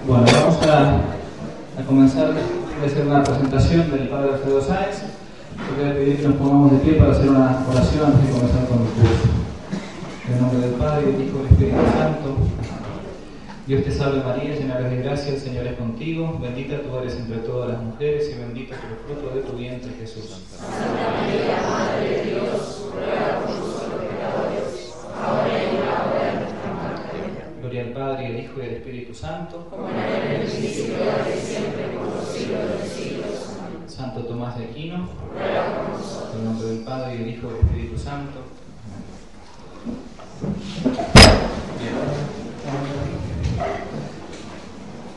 Bueno, vamos a comenzar. Voy a hacer una presentación del Padre Alfredo Sáenz. Voy a pedir que nos pongamos de pie para hacer una oración antes de comenzar con el curso. En el nombre del Padre, del Hijo y del Espíritu Santo. Dios te salve María, llena eres de gracia, el Señor es contigo. Bendita tú eres entre todas las mujeres y bendito es el fruto de tu vientre, Jesús. Santa María, Madre de Dios, ruega por nosotros pecadores, ahora y en la hora de nuestra muerte. Gloria al Padre, y al Hijo y al Espíritu Santo. Como era en el principio, ahora y siempre, por los siglos de los siglos. Amén. Santo Tomás de Aquino. Ruega por nosotros. En el nombre del Padre, y del Hijo y del Espíritu Santo.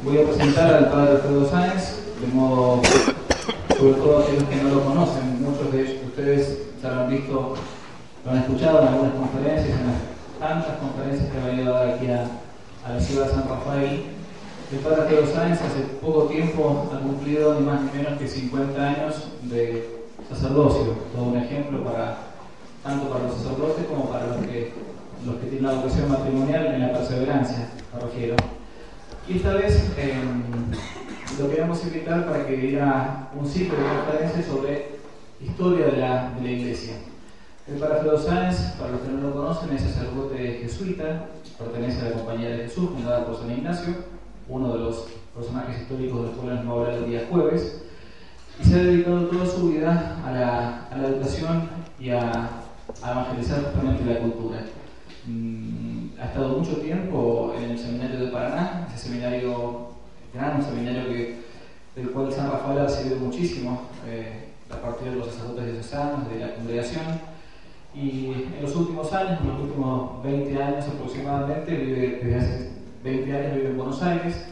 Voy a presentar al Padre Alfredo Sáenz, de modo, sobre todo aquellos que no lo conocen. Muchos de ustedes ya lo han visto, lo han escuchado en algunas conferencias, en las tantas conferencias que ha venido a dar aquí a la ciudad de San Rafael. El Padre Alfredo Sáenz hace poco tiempo ha cumplido ni más ni menos que 50 años de sacerdocio, todo un ejemplo tanto para los sacerdotes como para los que tienen la vocación matrimonial en la perseverancia, me refiero. Y esta vez lo queremos invitar para que diera un ciclo de conferencias sobre historia de la Iglesia. El Padre Alfredo Sáenz, para los que no lo conocen, es sacerdote jesuita, pertenece a la Compañía de Jesús, fundada por San Ignacio, uno de los personajes históricos del pueblo nos va a hablar el día jueves, y se ha dedicado toda su vida a la educación y a evangelizar justamente la cultura. Ha estado mucho tiempo en el seminario de Paraná, ese seminario, gran seminario del cual San Rafael ha recibido muchísimo a partir de los sacerdotes diocesanos, de la congregación, y en los últimos años, en los últimos 20 años aproximadamente, desde hace 20 años vive en Buenos Aires,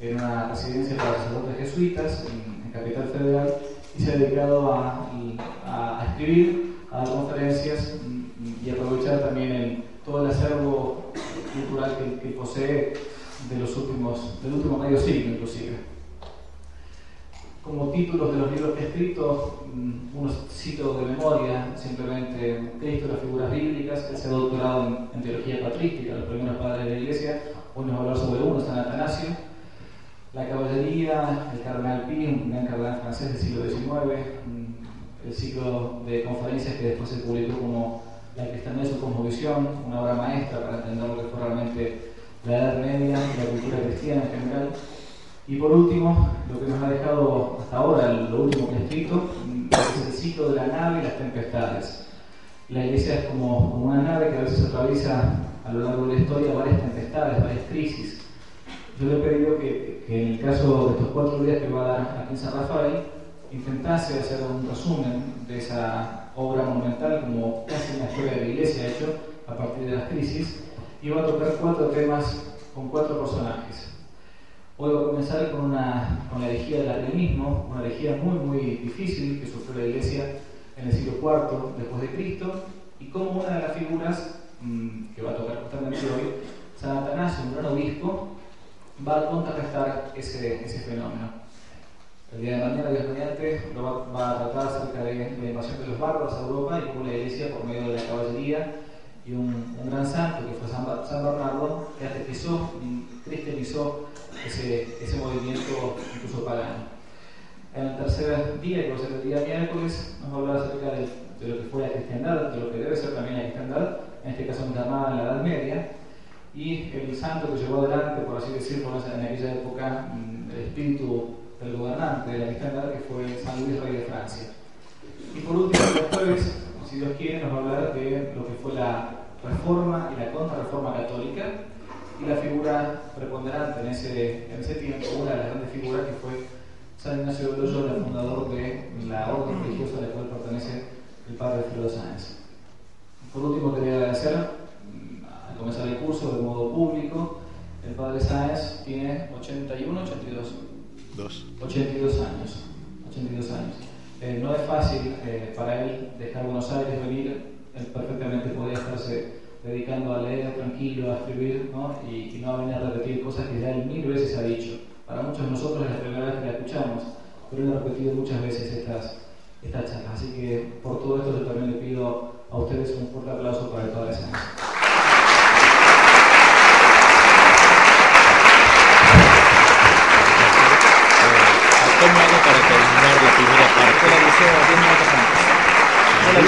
en una residencia para sacerdotes jesuitas en Capital Federal, y se ha dedicado a escribir, a dar conferencias y aprovechar también todo el acervo cultural que posee del último medio siglo inclusive. Como títulos de los libros que he escrito, unos cito de memoria, simplemente Cristo y las figuras bíblicas. Él se ha doctorado en teología patrística, los primeros padres de la Iglesia. Hoy nos va a hablar sobre uno, San Atanasio. La caballería, el cardenal Pi, un gran cardenal francés del siglo XIX. El ciclo de conferencias que después se publicó como La cristiandad y su cosmovisión, una obra maestra para entender lo que fue realmente la Edad Media y la cultura cristiana en general. Y por último, lo que nos ha dejado hasta ahora, lo último que he escrito, es el ciclo de la nave y las tempestades. La Iglesia es como una nave que a veces atraviesa a lo largo de la historia varias tempestades, varias crisis. Yo le he pedido que en el caso de estos 4 días que va a dar aquí en San Rafael, intentase hacer un resumen de esa obra monumental, como casi una historia de la Iglesia hecho a partir de las crisis, y va a tocar 4 temas con 4 personajes. Hoy va a comenzar con la herejía del arrianismo, una herejía muy muy difícil que sufrió la Iglesia en el siglo IV después de Cristo, y como una de las figuras que va a tocar justamente hoy, San Atanasio, un gran obispo, va a contrarrestar ese fenómeno. El día de mañana, Dios mediante, va a tratar acerca de la invasión de los bárbaros a Europa y cómo la Iglesia, por medio de la caballería y un gran santo que fue San Bernardo, catequizó, cristianizó ese movimiento incluso pagano. En el tercer día, que va a ser el día miércoles, nos va a hablar acerca de lo que fue la cristiandad, de lo que debe ser también la cristiandad, en este caso encarnada en la Edad Media, y el santo que llevó adelante, por así decirlo, en aquella época, el espíritu del gobernante de la cristiandad, que fue San Luis, rey de Francia. Y por último, el jueves, si Dios quiere, nos va a hablar de lo que fue la reforma y la contrarreforma católica, y la figura preponderante en ese tiempo, una de las grandes figuras, que fue San Ignacio de Loyola, el fundador de la orden religiosa a la cual pertenece el Padre Alfredo Sáenz. Por último, quería agradecer, al comenzar el curso de modo público, el Padre Sáenz tiene 82 años. No es fácil para él dejar Buenos Aires, venir. Él perfectamente podría estarse dedicando a leer tranquilo, a escribir, ¿no? Y no a venir a repetir cosas que ya él 1000 veces ha dicho. Para muchos de nosotros es la primera vez que la escuchamos, pero él ha repetido muchas veces estas charlas. Así que por todo esto yo también le pido a ustedes un fuerte aplauso para el Padre Sáenz.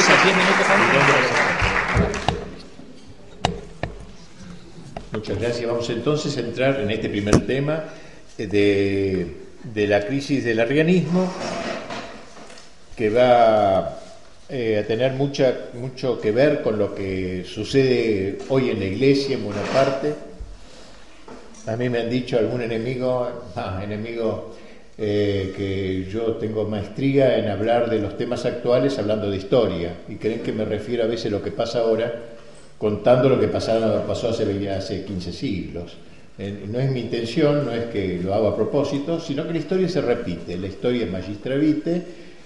misa, 10 minutos antes. Muchas gracias. Vamos entonces a entrar en este primer tema de la crisis del arrianismo, que va a tener mucho que ver con lo que sucede hoy en la Iglesia en buena parte. A mí me han dicho algún enemigo que yo tengo maestría en hablar de los temas actuales hablando de historia, y creen que me refiero a veces a lo que pasa ahora contando lo que pasó hace 15 siglos. No es mi intención, no es que lo hago a propósito, sino que la historia se repite, la historia es magistra vitae,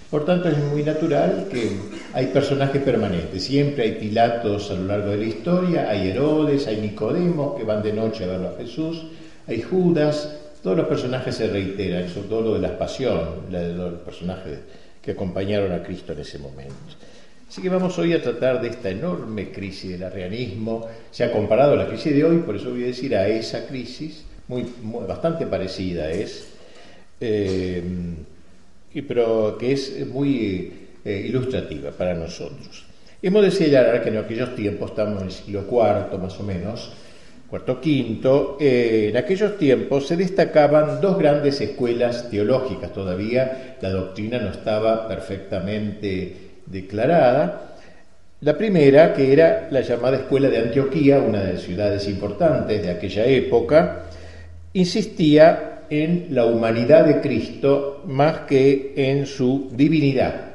por tanto es muy natural que hay personajes permanentes, siempre hay Pilatos a lo largo de la historia, hay Herodes, hay Nicodemos que van de noche a verlo a Jesús, hay Judas, todos los personajes se reiteran, sobre todo lo de la pasión, de los personajes que acompañaron a Cristo en ese momento. Así que vamos hoy a tratar de esta enorme crisis del arrianismo. Se ha comparado a la crisis de hoy, por eso voy a decir a esa crisis, bastante parecida es, pero que es muy ilustrativa para nosotros. Hemos de señalar que en aquellos tiempos, estamos en el siglo IV más o menos, IV-V, en aquellos tiempos se destacaban dos grandes escuelas teológicas. Todavía la doctrina no estaba perfectamente declarada. La primera, que era la llamada Escuela de Antioquía, una de las ciudades importantes de aquella época, insistía en la humanidad de Cristo más que en su divinidad.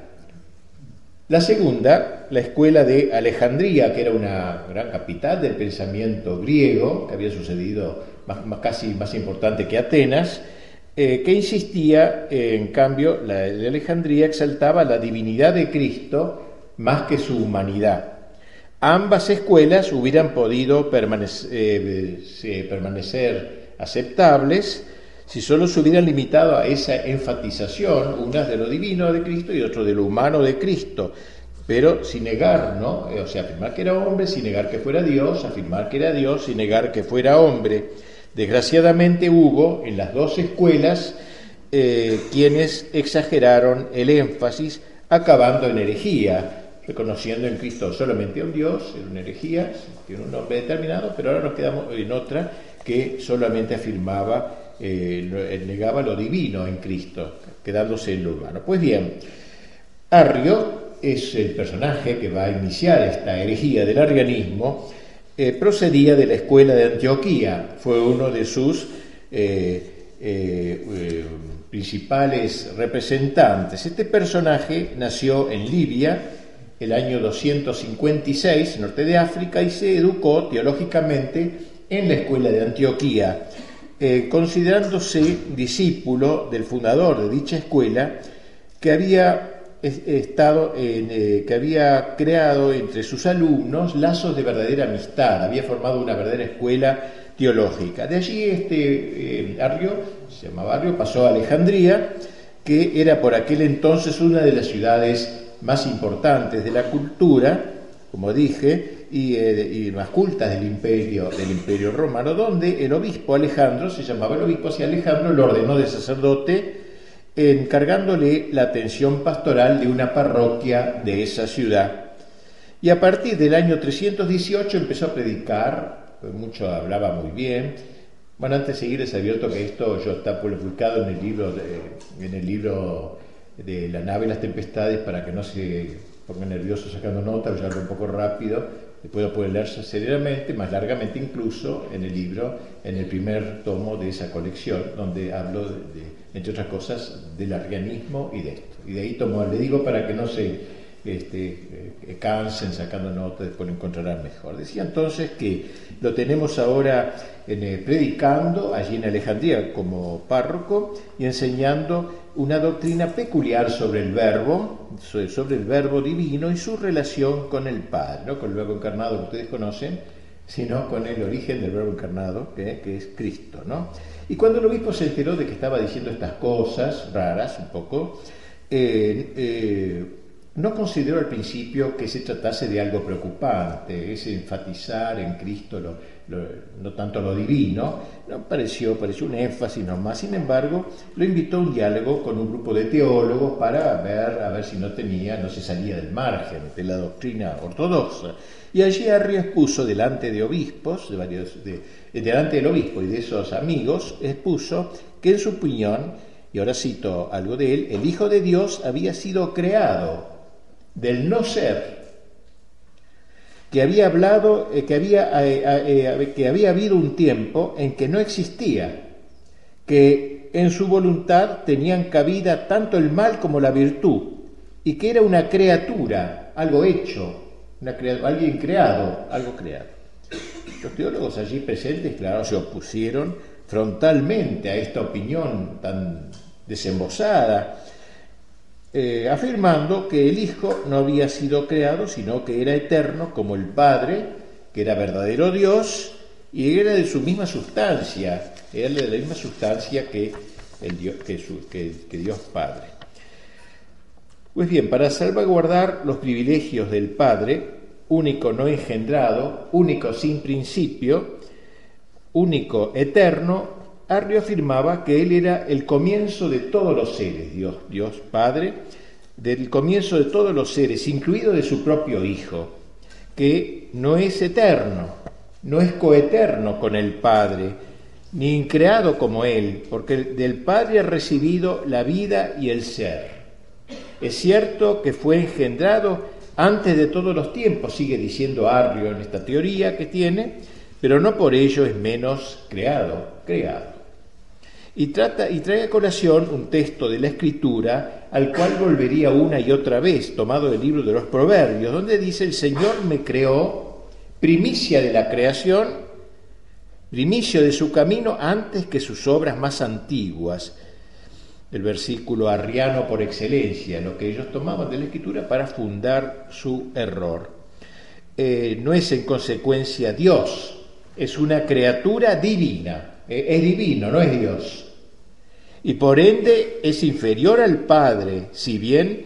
La segunda, la Escuela de Alejandría, que era una gran capital del pensamiento griego, que había sucedido casi más importante que Atenas, que insistía, en cambio, la de Alejandría exaltaba la divinidad de Cristo más que su humanidad. Ambas escuelas hubieran podido permanecer aceptables si solo se hubieran limitado a esa enfatización, una de lo divino de Cristo y otra de lo humano de Cristo, pero sin negar, ¿no? O sea, afirmar que era hombre, sin negar que fuera Dios, afirmar que era Dios, sin negar que fuera hombre. Desgraciadamente hubo en las dos escuelas quienes exageraron el énfasis, acabando en herejía, reconociendo en Cristo solamente a un Dios, era una herejía, tiene un nombre determinado, pero ahora nos quedamos en otra que solamente afirmaba, negaba lo divino en Cristo, quedándose en lo humano. Pues bien, Arrio es el personaje que va a iniciar esta herejía del arrianismo. Procedía de la escuela de Antioquía, fue uno de sus principales representantes. Este personaje nació en Libia el año 256, norte de África, y se educó teológicamente en la escuela de Antioquía, considerándose discípulo del fundador de dicha escuela, que había creado entre sus alumnos lazos de verdadera amistad, había formado una verdadera escuela teológica. De allí Arrio, se llamaba Arrio, pasó a Alejandría, que era por aquel entonces una de las ciudades más importantes de la cultura, como dije, y más cultas del imperio romano, donde el obispo Alejandro, se llamaba el obispo, y Alejandro lo ordenó de sacerdote, encargándole la atención pastoral de una parroquia de esa ciudad. Y a partir del año 318 empezó a predicar, mucho hablaba muy bien. Bueno, antes de seguir les advierto que esto ya está publicado en el libro de La nave y las tempestades, para que no se pongan nerviosos sacando notas, yo hablo un poco rápido. Después lo pueden leer serenamente, más largamente incluso, en el libro, en el primer tomo de esa colección, donde hablo entre otras cosas, del arrianismo y de esto. Y de ahí le digo para que no se cansen sacando notas, después lo encontrarán mejor. Decía entonces que lo tenemos ahora predicando allí en Alejandría como párroco y enseñando una doctrina peculiar sobre el verbo divino y su relación con el Padre, no con el verbo encarnado que ustedes conocen, sino con el origen del verbo encarnado, que es Cristo, ¿no? Y cuando el obispo se enteró de que estaba diciendo estas cosas raras un poco, no consideró al principio que se tratase de algo preocupante, es enfatizar en Cristo no tanto lo divino, no pareció un énfasis nomás. Sin embargo, lo invitó a un diálogo con un grupo de teólogos para ver si no se salía del margen de la doctrina ortodoxa. Y allí Arrio expuso delante de obispos, delante del obispo y de esos amigos, expuso que en su opinión, y ahora cito algo de él, el Hijo de Dios había sido creado del no ser, que había hablado, que había habido un tiempo en que no existía, que en su voluntad tenían cabida tanto el mal como la virtud, y que era una criatura, algo hecho, alguien creado, algo creado. Los teólogos allí presentes, claro, se opusieron frontalmente a esta opinión tan desembosada, afirmando que el Hijo no había sido creado, sino que era eterno como el Padre, que era verdadero Dios, y era de su misma sustancia, era de la misma sustancia que Dios Padre. Pues bien, para salvaguardar los privilegios del Padre, único no engendrado, único sin principio, único eterno, Arrio afirmaba que él era el comienzo de todos los seres, Dios Padre, del comienzo de todos los seres, incluido de su propio Hijo, que no es eterno, no es coeterno con el Padre, ni increado como él, porque del Padre ha recibido la vida y el ser. Es cierto que fue engendrado antes de todos los tiempos, sigue diciendo Arrio en esta teoría que tiene, pero no por ello es menos creado. Y trae a colación un texto de la Escritura al cual volvería una y otra vez, tomado del libro de los Proverbios, donde dice: el Señor me creó, primicia de la creación, primicia de su camino antes que sus obras más antiguas. El versículo arriano por excelencia, lo que ellos tomaban de la Escritura para fundar su error. No es en consecuencia Dios, es una criatura divina, es divino, no es Dios. Y por ende es inferior al Padre, si bien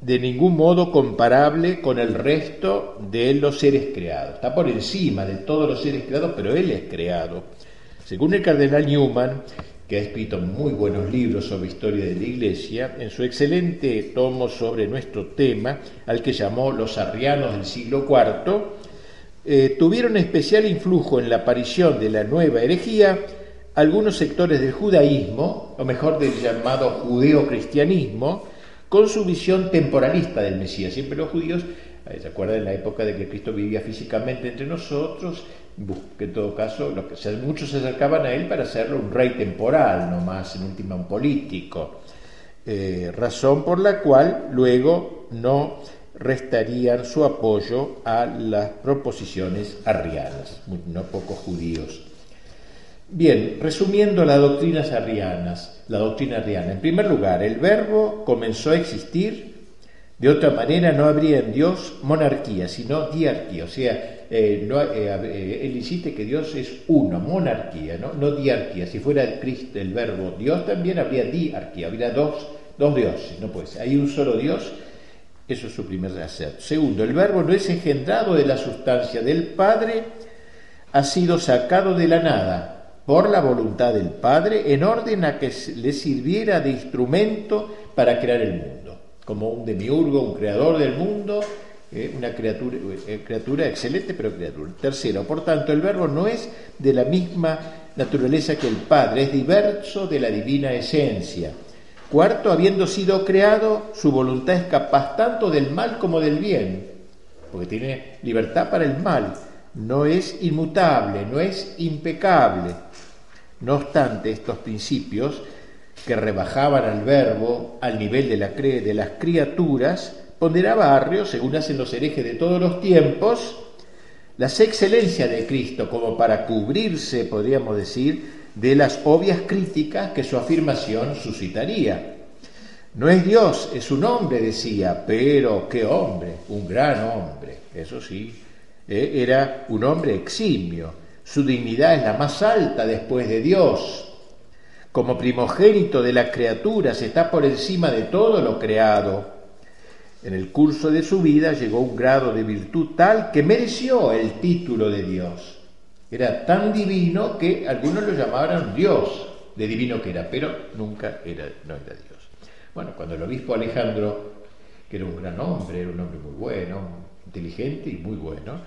de ningún modo comparable con el resto de los seres creados. Está por encima de todos los seres creados, pero Él es creado. Según el cardenal Newman, que ha escrito muy buenos libros sobre historia de la Iglesia, en su excelente tomo sobre nuestro tema, al que llamó Los Arrianos del siglo IV, tuvieron especial influjo en la aparición de la nueva herejía algunos sectores del judaísmo, o mejor del llamado judeo-cristianismo, con su visión temporalista del Mesías. Siempre los judíos, ¿se acuerdan en la época de que Cristo vivía físicamente entre nosotros? Que en todo caso muchos se acercaban a él para hacerlo un rey temporal, no más, en última un político, razón por la cual luego no restarían su apoyo a las proposiciones arrianas, no pocos judíos. Bien, resumiendo la doctrina arriana. En primer lugar, el Verbo comenzó a existir, de otra manera no habría en Dios monarquía, sino diarquía, o sea, él insiste que Dios es uno, monarquía, no diarquía. Si fuera el Cristo, el Verbo Dios, también habría diarquía, habría dos dioses, no puede ser. Hay un solo Dios, eso es su primer acerto. Segundo, el Verbo no es engendrado de la sustancia del Padre, ha sido sacado de la nada por la voluntad del Padre, en orden a que le sirviera de instrumento para crear el mundo, como un demiurgo, un creador del mundo, una criatura excelente, pero criatura. Tercero, por tanto, el Verbo no es de la misma naturaleza que el Padre, es diverso de la divina esencia. Cuarto, habiendo sido creado, su voluntad es capaz tanto del mal como del bien, porque tiene libertad para el mal, no es inmutable, no es impecable. No obstante, estos principios que rebajaban al Verbo al nivel de las criaturas, ponderaba Arrio, según hacen los herejes de todos los tiempos, las excelencias de Cristo como para cubrirse, podríamos decir, de las obvias críticas que su afirmación suscitaría. No es Dios, es un hombre, decía, pero qué hombre, un gran hombre, eso sí, era un hombre eximio, su dignidad es la más alta después de Dios. Como primogénito de las criaturas está por encima de todo lo creado. En el curso de su vida llegó a un grado de virtud tal que mereció el título de Dios. Era tan divino que algunos lo llamaban Dios, de divino que era, pero nunca no era Dios. Bueno, cuando el obispo Alejandro, que era un gran hombre, era un hombre muy bueno, inteligente y muy bueno,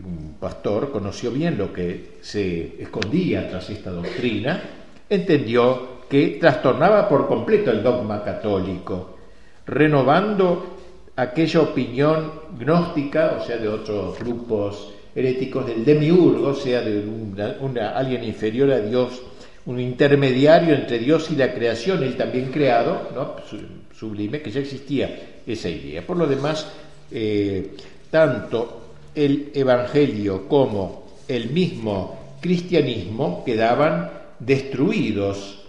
un pastor, conoció bien lo que se escondía tras esta doctrina, entendió que trastornaba por completo el dogma católico, renovando aquella opinión gnóstica, o sea, de otros grupos heréticos, del demiurgo, o sea, de alguien inferior a Dios, un intermediario entre Dios y la creación, él también creado, ¿no? Sublime, que ya existía esa idea. Por lo demás, tanto el Evangelio como el mismo cristianismo quedaban destruidos,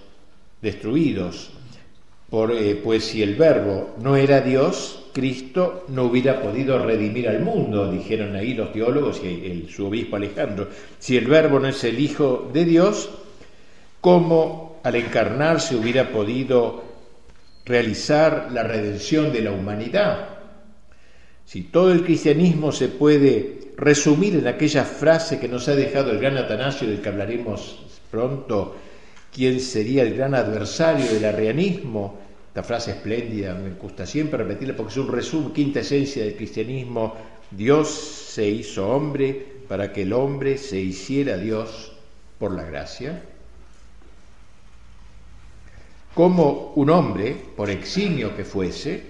pues si el Verbo no era Dios, Cristo no hubiera podido redimir al mundo, dijeron ahí los teólogos y su obispo Alejandro. Si el Verbo no es el Hijo de Dios, ¿cómo al encarnarse hubiera podido realizar la redención de la humanidad? Si todo el cristianismo se puede resumir en aquella frase que nos ha dejado el gran Atanasio, del que hablaremos pronto, ¿quién sería el gran adversario del arrianismo? Esta frase espléndida, me gusta siempre repetirla porque es un resumen, quinta esencia del cristianismo: Dios se hizo hombre para que el hombre se hiciera Dios por la gracia. Como un hombre, por eximio que fuese,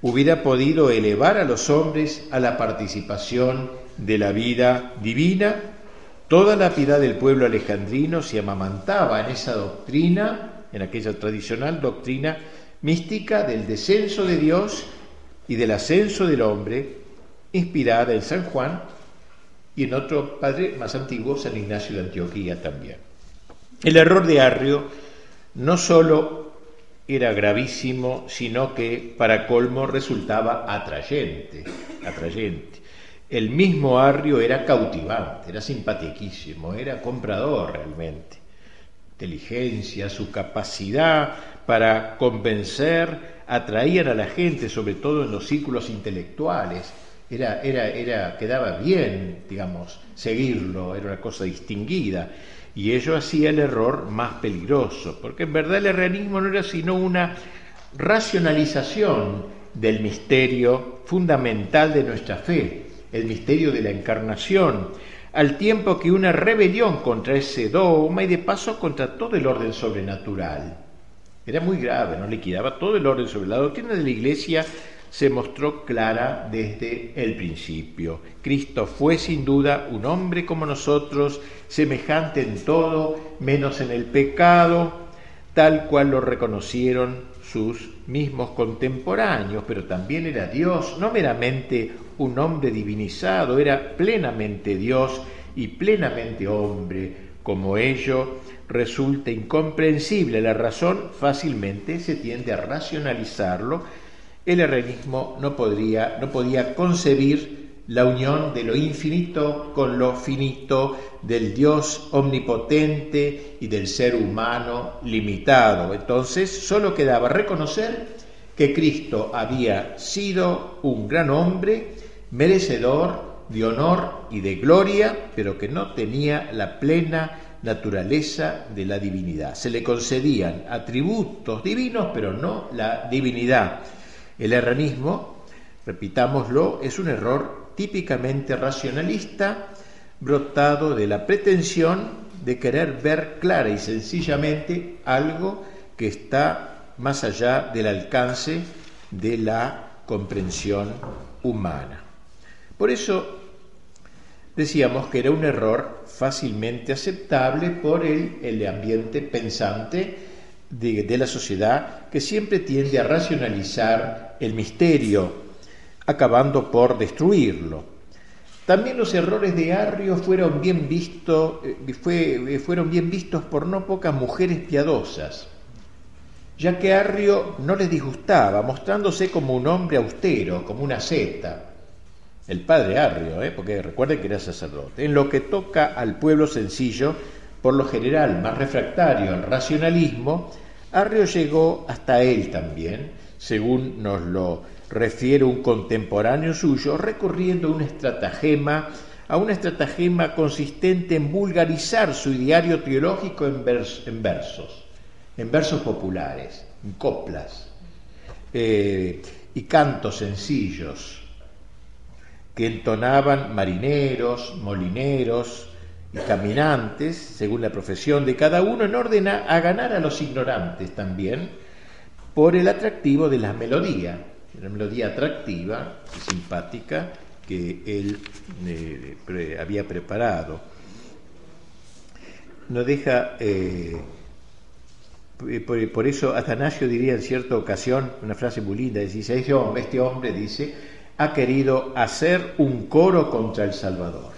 hubiera podido elevar a los hombres a la participación de la vida divina. Toda la piedad del pueblo alejandrino se amamantaba en esa doctrina, en aquella tradicional doctrina mística del descenso de Dios y del ascenso del hombre, inspirada en San Juan y en otro padre más antiguo, San Ignacio de Antioquía también. El error de Arrio no solo era gravísimo, sino que, para colmo, resultaba atrayente. El mismo Arrio era cautivante, era simpatiquísimo, era comprador realmente. Inteligencia, su capacidad para convencer, atraían a la gente, sobre todo en los círculos intelectuales. Quedaba bien, digamos, seguirlo, era una cosa distinguida. Y ello hacía el error más peligroso, porque en verdad el arrianismo no era sino una racionalización del misterio fundamental de nuestra fe, el misterio de la encarnación, al tiempo que una rebelión contra ese dogma y de paso contra todo el orden sobrenatural. Era muy grave, ¿no? Liquidaba todo el orden sobre la doctrina de la Iglesia. Se mostró clara desde el principio. Cristo fue sin duda un hombre como nosotros, semejante en todo, menos en el pecado, tal cual lo reconocieron sus mismos contemporáneos, pero también era Dios, no meramente un hombre divinizado, era plenamente Dios y plenamente hombre. Como ello resulta incomprensible la razón, fácilmente se tiende a racionalizarlo. El arrianismo no podía concebir la unión de lo infinito con lo finito, del Dios omnipotente y del ser humano limitado. Entonces solo quedaba reconocer que Cristo había sido un gran hombre, merecedor de honor y de gloria, pero que no tenía la plena naturaleza de la divinidad. Se le concedían atributos divinos, pero no la divinidad. El arrianismo, repitámoslo, es un error típicamente racionalista, brotado de la pretensión de querer ver clara y sencillamente algo que está más allá del alcance de la comprensión humana. Por eso decíamos que era un error fácilmente aceptable por el ambiente pensante de la sociedad, que siempre tiende a racionalizar el misterio, acabando por destruirlo. También los errores de Arrio fueron bien vistos por no pocas mujeres piadosas, ya que Arrio no les disgustaba, mostrándose como un hombre austero, como una asceta. El padre Arrio, porque recuerden que era sacerdote. En lo que toca al pueblo sencillo, por lo general más refractario al racionalismo, Arrio llegó hasta él también, según nos lo refiere un contemporáneo suyo, recurriendo a un estratagema a una estratagema consistente en vulgarizar su ideario teológico en versos populares, en coplas y cantos sencillos que entonaban marineros, molineros y caminantes, según la profesión de cada uno, en orden a ganar a los ignorantes también, por el atractivo de la melodía atractiva y simpática que él había preparado. No deja, por eso Atanasio diría en cierta ocasión, una frase muy linda, dice, este hombre dice, ha querido hacer un coro contra el Salvador.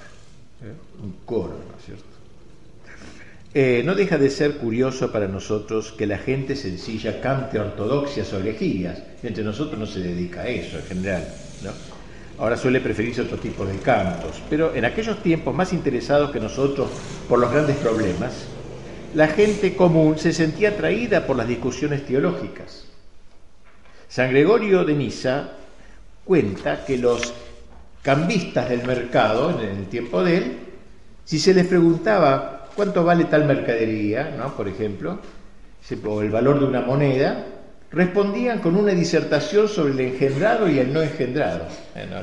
Un coro, ¿no es cierto? No deja de ser curioso para nosotros que la gente sencilla cante ortodoxias o herejías. Entre nosotros no se dedica a eso en general, ¿no? Ahora suele preferirse otro tipo de cantos, pero en aquellos tiempos más interesados que nosotros por los grandes problemas, la gente común se sentía atraída por las discusiones teológicas. San Gregorio de Nisa cuenta que los cambistas del mercado, en el tiempo de él, si se les preguntaba ¿cuánto vale tal mercadería?, ¿no?, por ejemplo, o el valor de una moneda, respondían con una disertación sobre el engendrado y el no engendrado.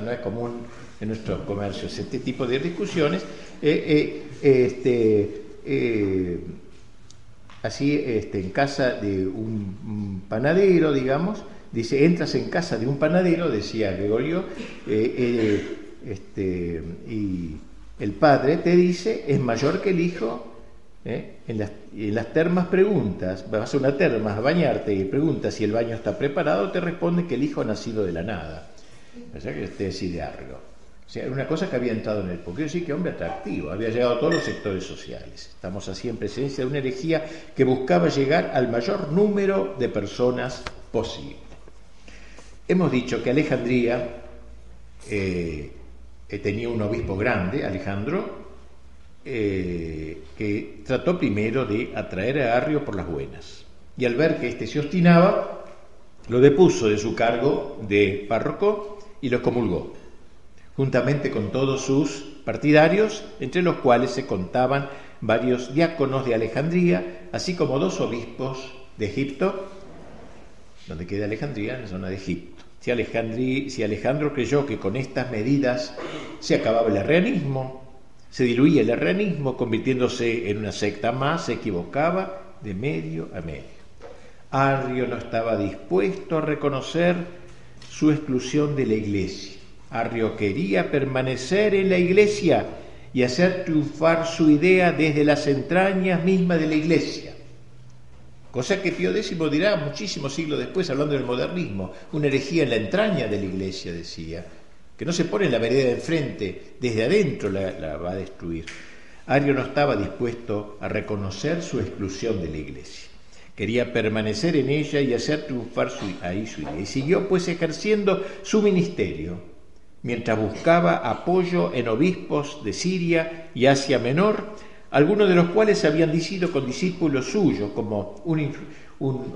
No es común en nuestros comercios este tipo de discusiones. Así, en casa de un panadero, digamos, dice, entras en casa de un panadero, decía Gregorio, y el padre te dice, es mayor que el hijo. En las termas preguntas, vas a una terma a bañarte y preguntas si el baño está preparado, te responde que el hijo ha nacido de la nada. O sea, que es ideario. O sea, era una cosa que había entrado en él. Porque quiero decir que hombre atractivo, había llegado a todos los sectores sociales. Estamos así en presencia de una herejía que buscaba llegar al mayor número de personas posible. Hemos dicho que Alejandría tenía un obispo grande, Alejandro, que trató primero de atraer a Arrio por las buenas. Y al ver que éste se obstinaba, lo depuso de su cargo de párroco y lo excomulgó, juntamente con todos sus partidarios, entre los cuales se contaban varios diáconos de Alejandría, así como 2 obispos de Egipto, donde queda Alejandría, en la zona de Egipto. Si Alejandro creyó que con estas medidas se acababa el arrianismo, se diluía el arrianismo, convirtiéndose en una secta más, se equivocaba de medio a medio. Arrio no estaba dispuesto a reconocer su exclusión de la Iglesia. Arrio quería permanecer en la Iglesia y hacer triunfar su idea desde las entrañas mismas de la Iglesia. Cosa que Pío X dirá muchísimos siglos después, hablando del modernismo, una herejía en la entraña de la Iglesia, decía, que no se pone en la vereda de enfrente, desde adentro la va a destruir. Arrio no estaba dispuesto a reconocer su exclusión de la Iglesia. Quería permanecer en ella y hacer triunfar su idea. Y siguió pues ejerciendo su ministerio, mientras buscaba apoyo en obispos de Siria y Asia Menor, algunos de los cuales habían sido condiscípulos suyos, como un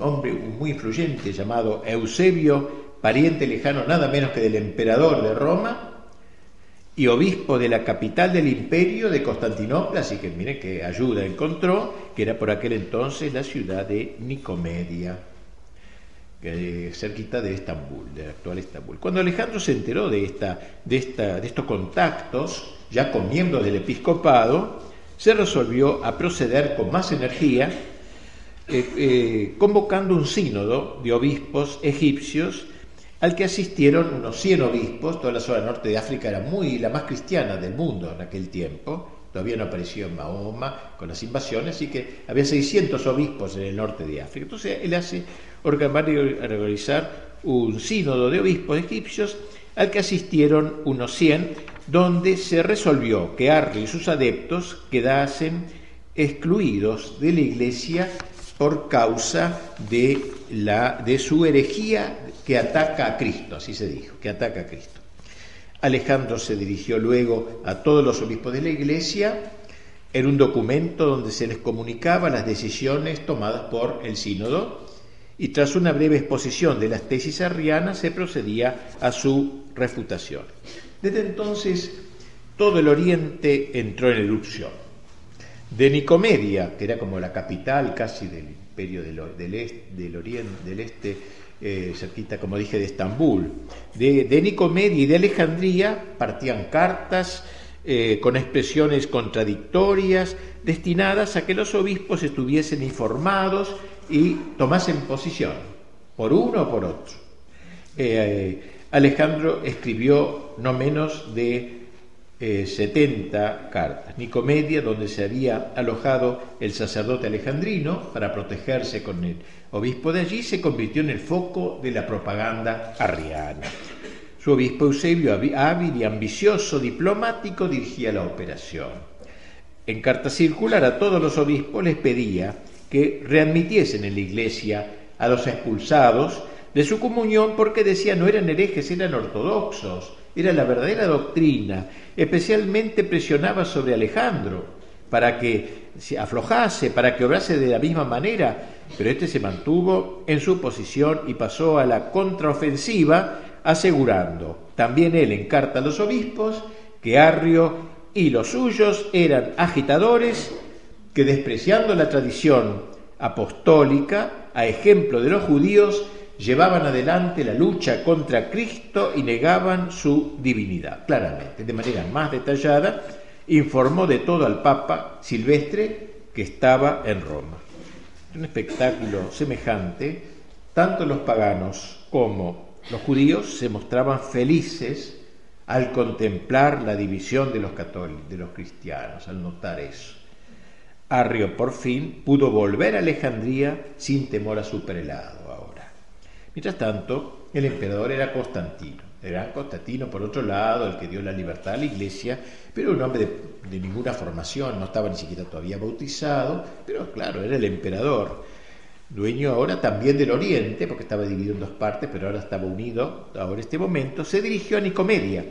hombre muy influyente llamado Eusebio, pariente lejano nada menos que del emperador de Roma y obispo de la capital del imperio de Constantinopla, así que mire qué ayuda encontró, que era por aquel entonces la ciudad de Nicomedia, cerquita de Estambul, de la actual Estambul. Cuando Alejandro se enteró de estos contactos, ya con miembros del episcopado, se resolvió a proceder con más energía, convocando un sínodo de obispos egipcios al que asistieron unos 100 obispos. Toda la zona norte de África era la más cristiana del mundo en aquel tiempo, todavía no apareció en Mahoma con las invasiones, así que había 600 obispos en el norte de África. Entonces él hace organizar un sínodo de obispos egipcios al que asistieron unos 100, donde se resolvió que Arrio y sus adeptos quedasen excluidos de la Iglesia por causa de su herejía que ataca a Cristo, así se dijo, que ataca a Cristo. Alejandro se dirigió luego a todos los obispos de la Iglesia en un documento donde se les comunicaba las decisiones tomadas por el sínodo, y tras una breve exposición de las tesis arrianas se procedía a su refutación. Desde entonces, todo el oriente entró en erupción. De Nicomedia, que era como la capital casi del imperio del este, cerquita, como dije, de Estambul, de Nicomedia y de Alejandría partían cartas con expresiones contradictorias, destinadas a que los obispos estuviesen informados y tomasen posición, por uno o por otro. Alejandro escribió no menos de 70 cartas. Nicomedia, donde se había alojado el sacerdote alejandrino para protegerse con el obispo de allí, se convirtió en el foco de la propaganda arriana. Su obispo Eusebio, hábil y ambicioso diplomático, dirigía la operación. En carta circular a todos los obispos les pedía que readmitiesen en la Iglesia a los expulsados de su comunión, porque decía no eran herejes, eran ortodoxos, era la verdadera doctrina. Especialmente presionaba sobre Alejandro para que se aflojase, para que obrase de la misma manera, pero este se mantuvo en su posición y pasó a la contraofensiva, asegurando también él en carta a los obispos que Arrio y los suyos eran agitadores que, despreciando la tradición apostólica, a ejemplo de los judíos, llevaban adelante la lucha contra Cristo y negaban su divinidad. Claramente, de manera más detallada, informó de todo al Papa Silvestre, que estaba en Roma. En un espectáculo semejante, tanto los paganos como los judíos se mostraban felices al contemplar la división de los católicos, de los cristianos, al notar eso. Arrio, por fin, pudo volver a Alejandría sin temor a su prelado ahora. Mientras tanto, el emperador era Constantino. Era Constantino, por otro lado, el que dio la libertad a la Iglesia, pero un hombre de ninguna formación, no estaba ni siquiera todavía bautizado, pero claro, era el emperador. Dueño ahora también del Oriente, porque estaba dividido en dos partes, pero ahora estaba unido, ahora este momento, se dirigió a Nicomedia,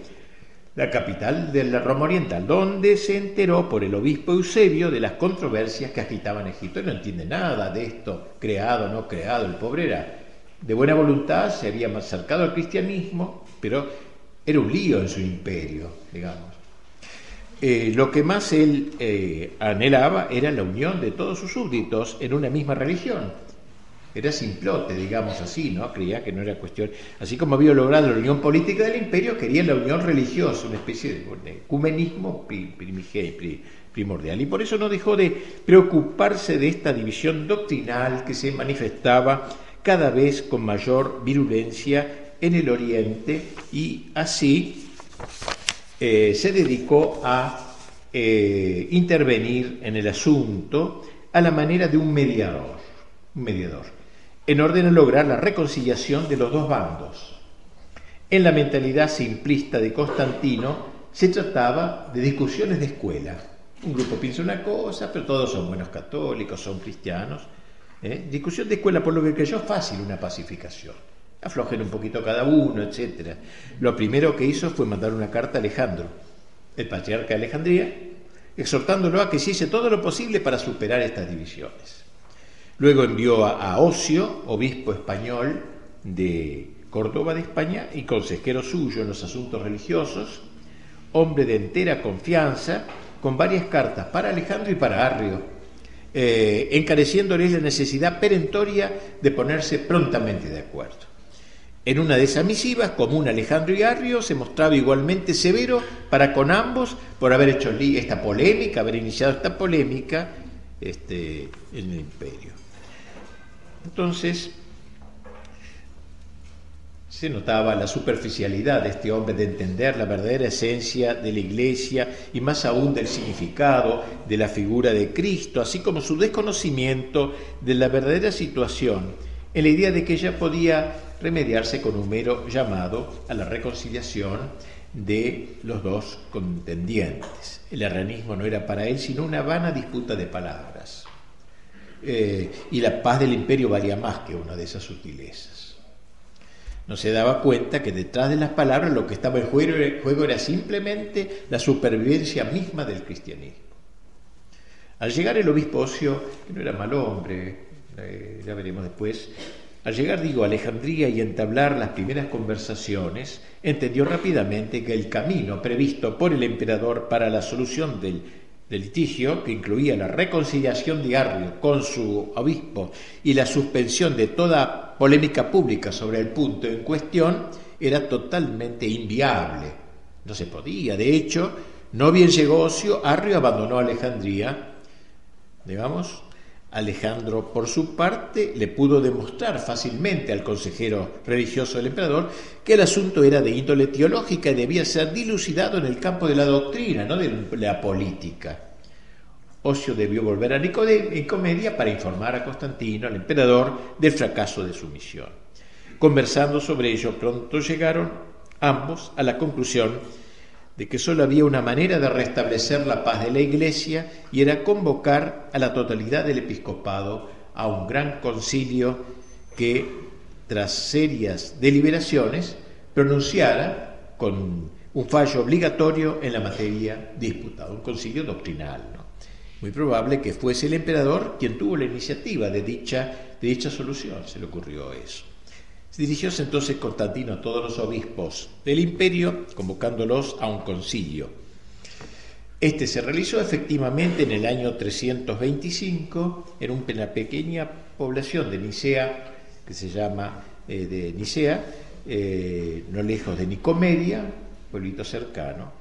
la capital de la Roma Oriental, donde se enteró por el obispo Eusebio de las controversias que agitaban Egipto. Él no entiende nada de esto, creado o no creado, el pobre era de buena voluntad, se había acercado al cristianismo, pero era un lío en su imperio, digamos. Lo que más él anhelaba era la unión de todos sus súbditos en una misma religión. Era simplote, digamos así, ¿no? Creía que no era cuestión... Así como había logrado la unión política del imperio, quería la unión religiosa, una especie de ecumenismo primordial. Y por eso no dejó de preocuparse de esta división doctrinal que se manifestaba cada vez con mayor virulencia en el Oriente, y así se dedicó a intervenir en el asunto a la manera de un mediador, en orden a lograr la reconciliación de los dos bandos. En la mentalidad simplista de Constantino se trataba de discusiones de escuela. Un grupo piensa una cosa, pero todos son buenos católicos, son cristianos. Discusión de escuela, por lo que creyó fácil una pacificación. Aflojen un poquito cada uno, etc. Lo primero que hizo fue mandar una carta a Alejandro, el patriarca de Alejandría, exhortándolo a que hiciese todo lo posible para superar estas divisiones. Luego envió a Ocio, obispo español de Córdoba de España y consejero suyo en los asuntos religiosos, hombre de entera confianza, con varias cartas para Alejandro y para Arrio, encareciéndoles la necesidad perentoria de ponerse prontamente de acuerdo. En una de esas misivas, común a Alejandro y Arrio, se mostraba igualmente severo para con ambos por haber hecho esta polémica, haber iniciado esta polémica en el imperio. Entonces, se notaba la superficialidad de este hombre de entender la verdadera esencia de la Iglesia y más aún del significado de la figura de Cristo, así como su desconocimiento de la verdadera situación, en la idea de que ella podía remediarse con un mero llamado a la reconciliación de los dos contendientes. El arrianismo no era para él sino una vana disputa de palabras. Y la paz del imperio valía más que una de esas sutilezas. No se daba cuenta que detrás de las palabras lo que estaba en juego era simplemente la supervivencia misma del cristianismo. Al llegar el obispo Ocio, que no era mal hombre, ya veremos después, Al llegar, a Alejandría y entablar las primeras conversaciones, entendió rápidamente que el camino previsto por el emperador para la solución del litigio, que incluía la reconciliación de Arrio con su obispo y la suspensión de toda polémica pública sobre el punto en cuestión, era totalmente inviable. No se podía. De hecho, no bien llegó Ocio, Arrio abandonó Alejandría. Alejandro, por su parte, le pudo demostrar fácilmente al consejero religioso del emperador que el asunto era de índole teológica y debía ser dilucidado en el campo de la doctrina, no de la política. Ocio debió volver a Nicomedia para informar a Constantino, al emperador, del fracaso de su misión. Conversando sobre ello, pronto llegaron ambos a la conclusión de que solo había una manera de restablecer la paz de la Iglesia, y era convocar a la totalidad del episcopado a un gran concilio que, tras serias deliberaciones, pronunciara con un fallo obligatorio en la materia disputada, un concilio doctrinal, ¿no? Muy probable que fuese el emperador quien tuvo la iniciativa de dicha solución, se le ocurrió eso. Se dirigió entonces Constantino a todos los obispos del imperio, convocándolos a un concilio. Este se realizó efectivamente en el año 325 en una pequeña población de Nicea, que se llama de Nicea, no lejos de Nicomedia, pueblito cercano,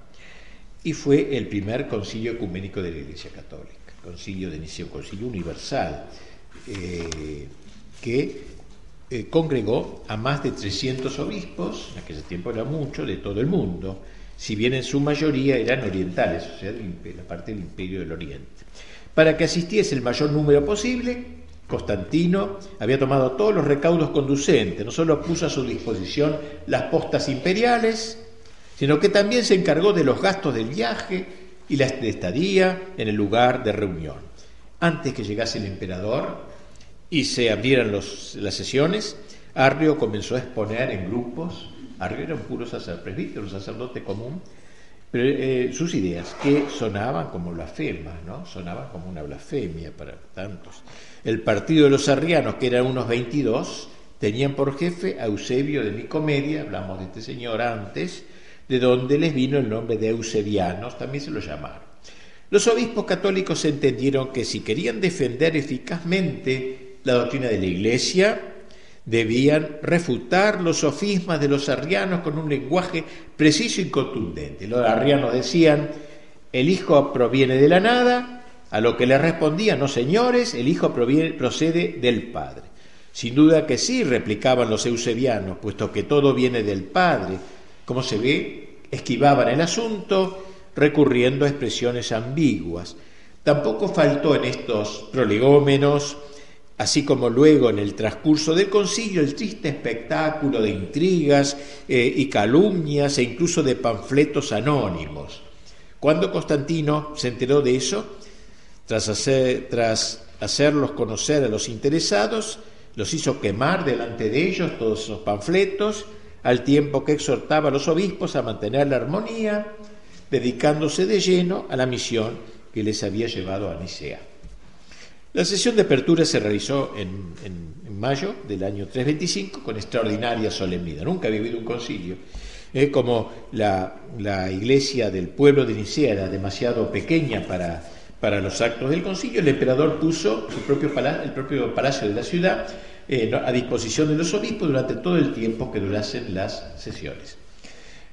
y fue el primer concilio ecuménico de la Iglesia Católica, el concilio de Nicea, un concilio universal, que congregó a más de 300 obispos, en aquel tiempo era mucho, de todo el mundo, si bien en su mayoría eran orientales, o sea, la parte del Imperio del Oriente. Para que asistiese el mayor número posible, Constantino había tomado todos los recaudos conducentes, no solo puso a su disposición las postas imperiales, sino que también se encargó de los gastos del viaje y la estadía en el lugar de reunión. Antes que llegase el emperador y se abrieran las sesiones, Arrio comenzó a exponer en grupos. Arrio era un puro presbítero, un sacerdote común, pero sus ideas, que sonaban como blasfemas, ¿no? Sonaban como una blasfemia para tantos. El partido de los arrianos, que eran unos 22, tenían por jefe a Eusebio de Nicomedia, hablamos de este señor antes, de donde les vino el nombre de eusebianos, también se lo llamaron. Los obispos católicos entendieron que si querían defender eficazmente la doctrina de la Iglesia, debían refutar los sofismas de los arrianos con un lenguaje preciso y contundente. Los arrianos decían: el Hijo proviene de la nada, a lo que les respondían: no, señores, el Hijo procede del Padre. Sin duda que sí, replicaban los eusebianos, puesto que todo viene del Padre. Como se ve, esquivaban el asunto recurriendo a expresiones ambiguas. Tampoco faltó en estos prolegómenos, así como luego en el transcurso del concilio, el triste espectáculo de intrigas y calumnias e incluso de panfletos anónimos. Cuando Constantino se enteró de eso, tras hacerlos conocer a los interesados, los hizo quemar delante de ellos todos esos panfletos, al tiempo que exhortaba a los obispos a mantener la armonía, dedicándose de lleno a la misión que les había llevado a Nicea. La sesión de apertura se realizó en mayo del año 325 con extraordinaria solemnidad. Nunca había habido un concilio. Como la iglesia del pueblo de Nicea era demasiado pequeña para los actos del concilio, el emperador puso el propio palacio de la ciudad a disposición de los obispos durante todo el tiempo que durasen las sesiones.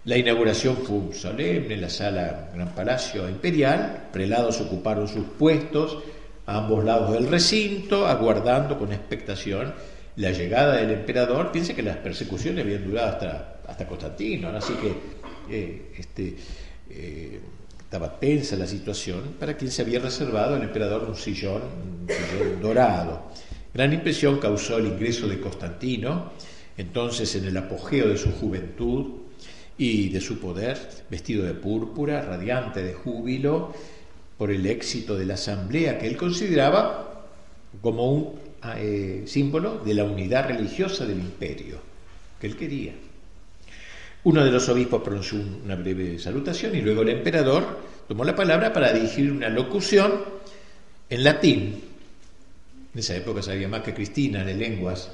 La inauguración fue solemne en la sala Gran Palacio Imperial. Prelados ocuparon sus puestos a ambos lados del recinto, aguardando con expectación la llegada del emperador. Piense que las persecuciones habían durado hasta Constantino, ¿no? Así que estaba tensa la situación, para quien se había reservado el emperador un sillón dorado. Gran impresión causó el ingreso de Constantino, entonces en el apogeo de su juventud y de su poder, vestido de púrpura, radiante de júbilo por el éxito de la asamblea que él consideraba como un símbolo de la unidad religiosa del imperio que él quería. Uno de los obispos pronunció una breve salutación y luego el emperador tomó la palabra para dirigir una locución en latín, En esa época sabía más que Cristina de lenguas,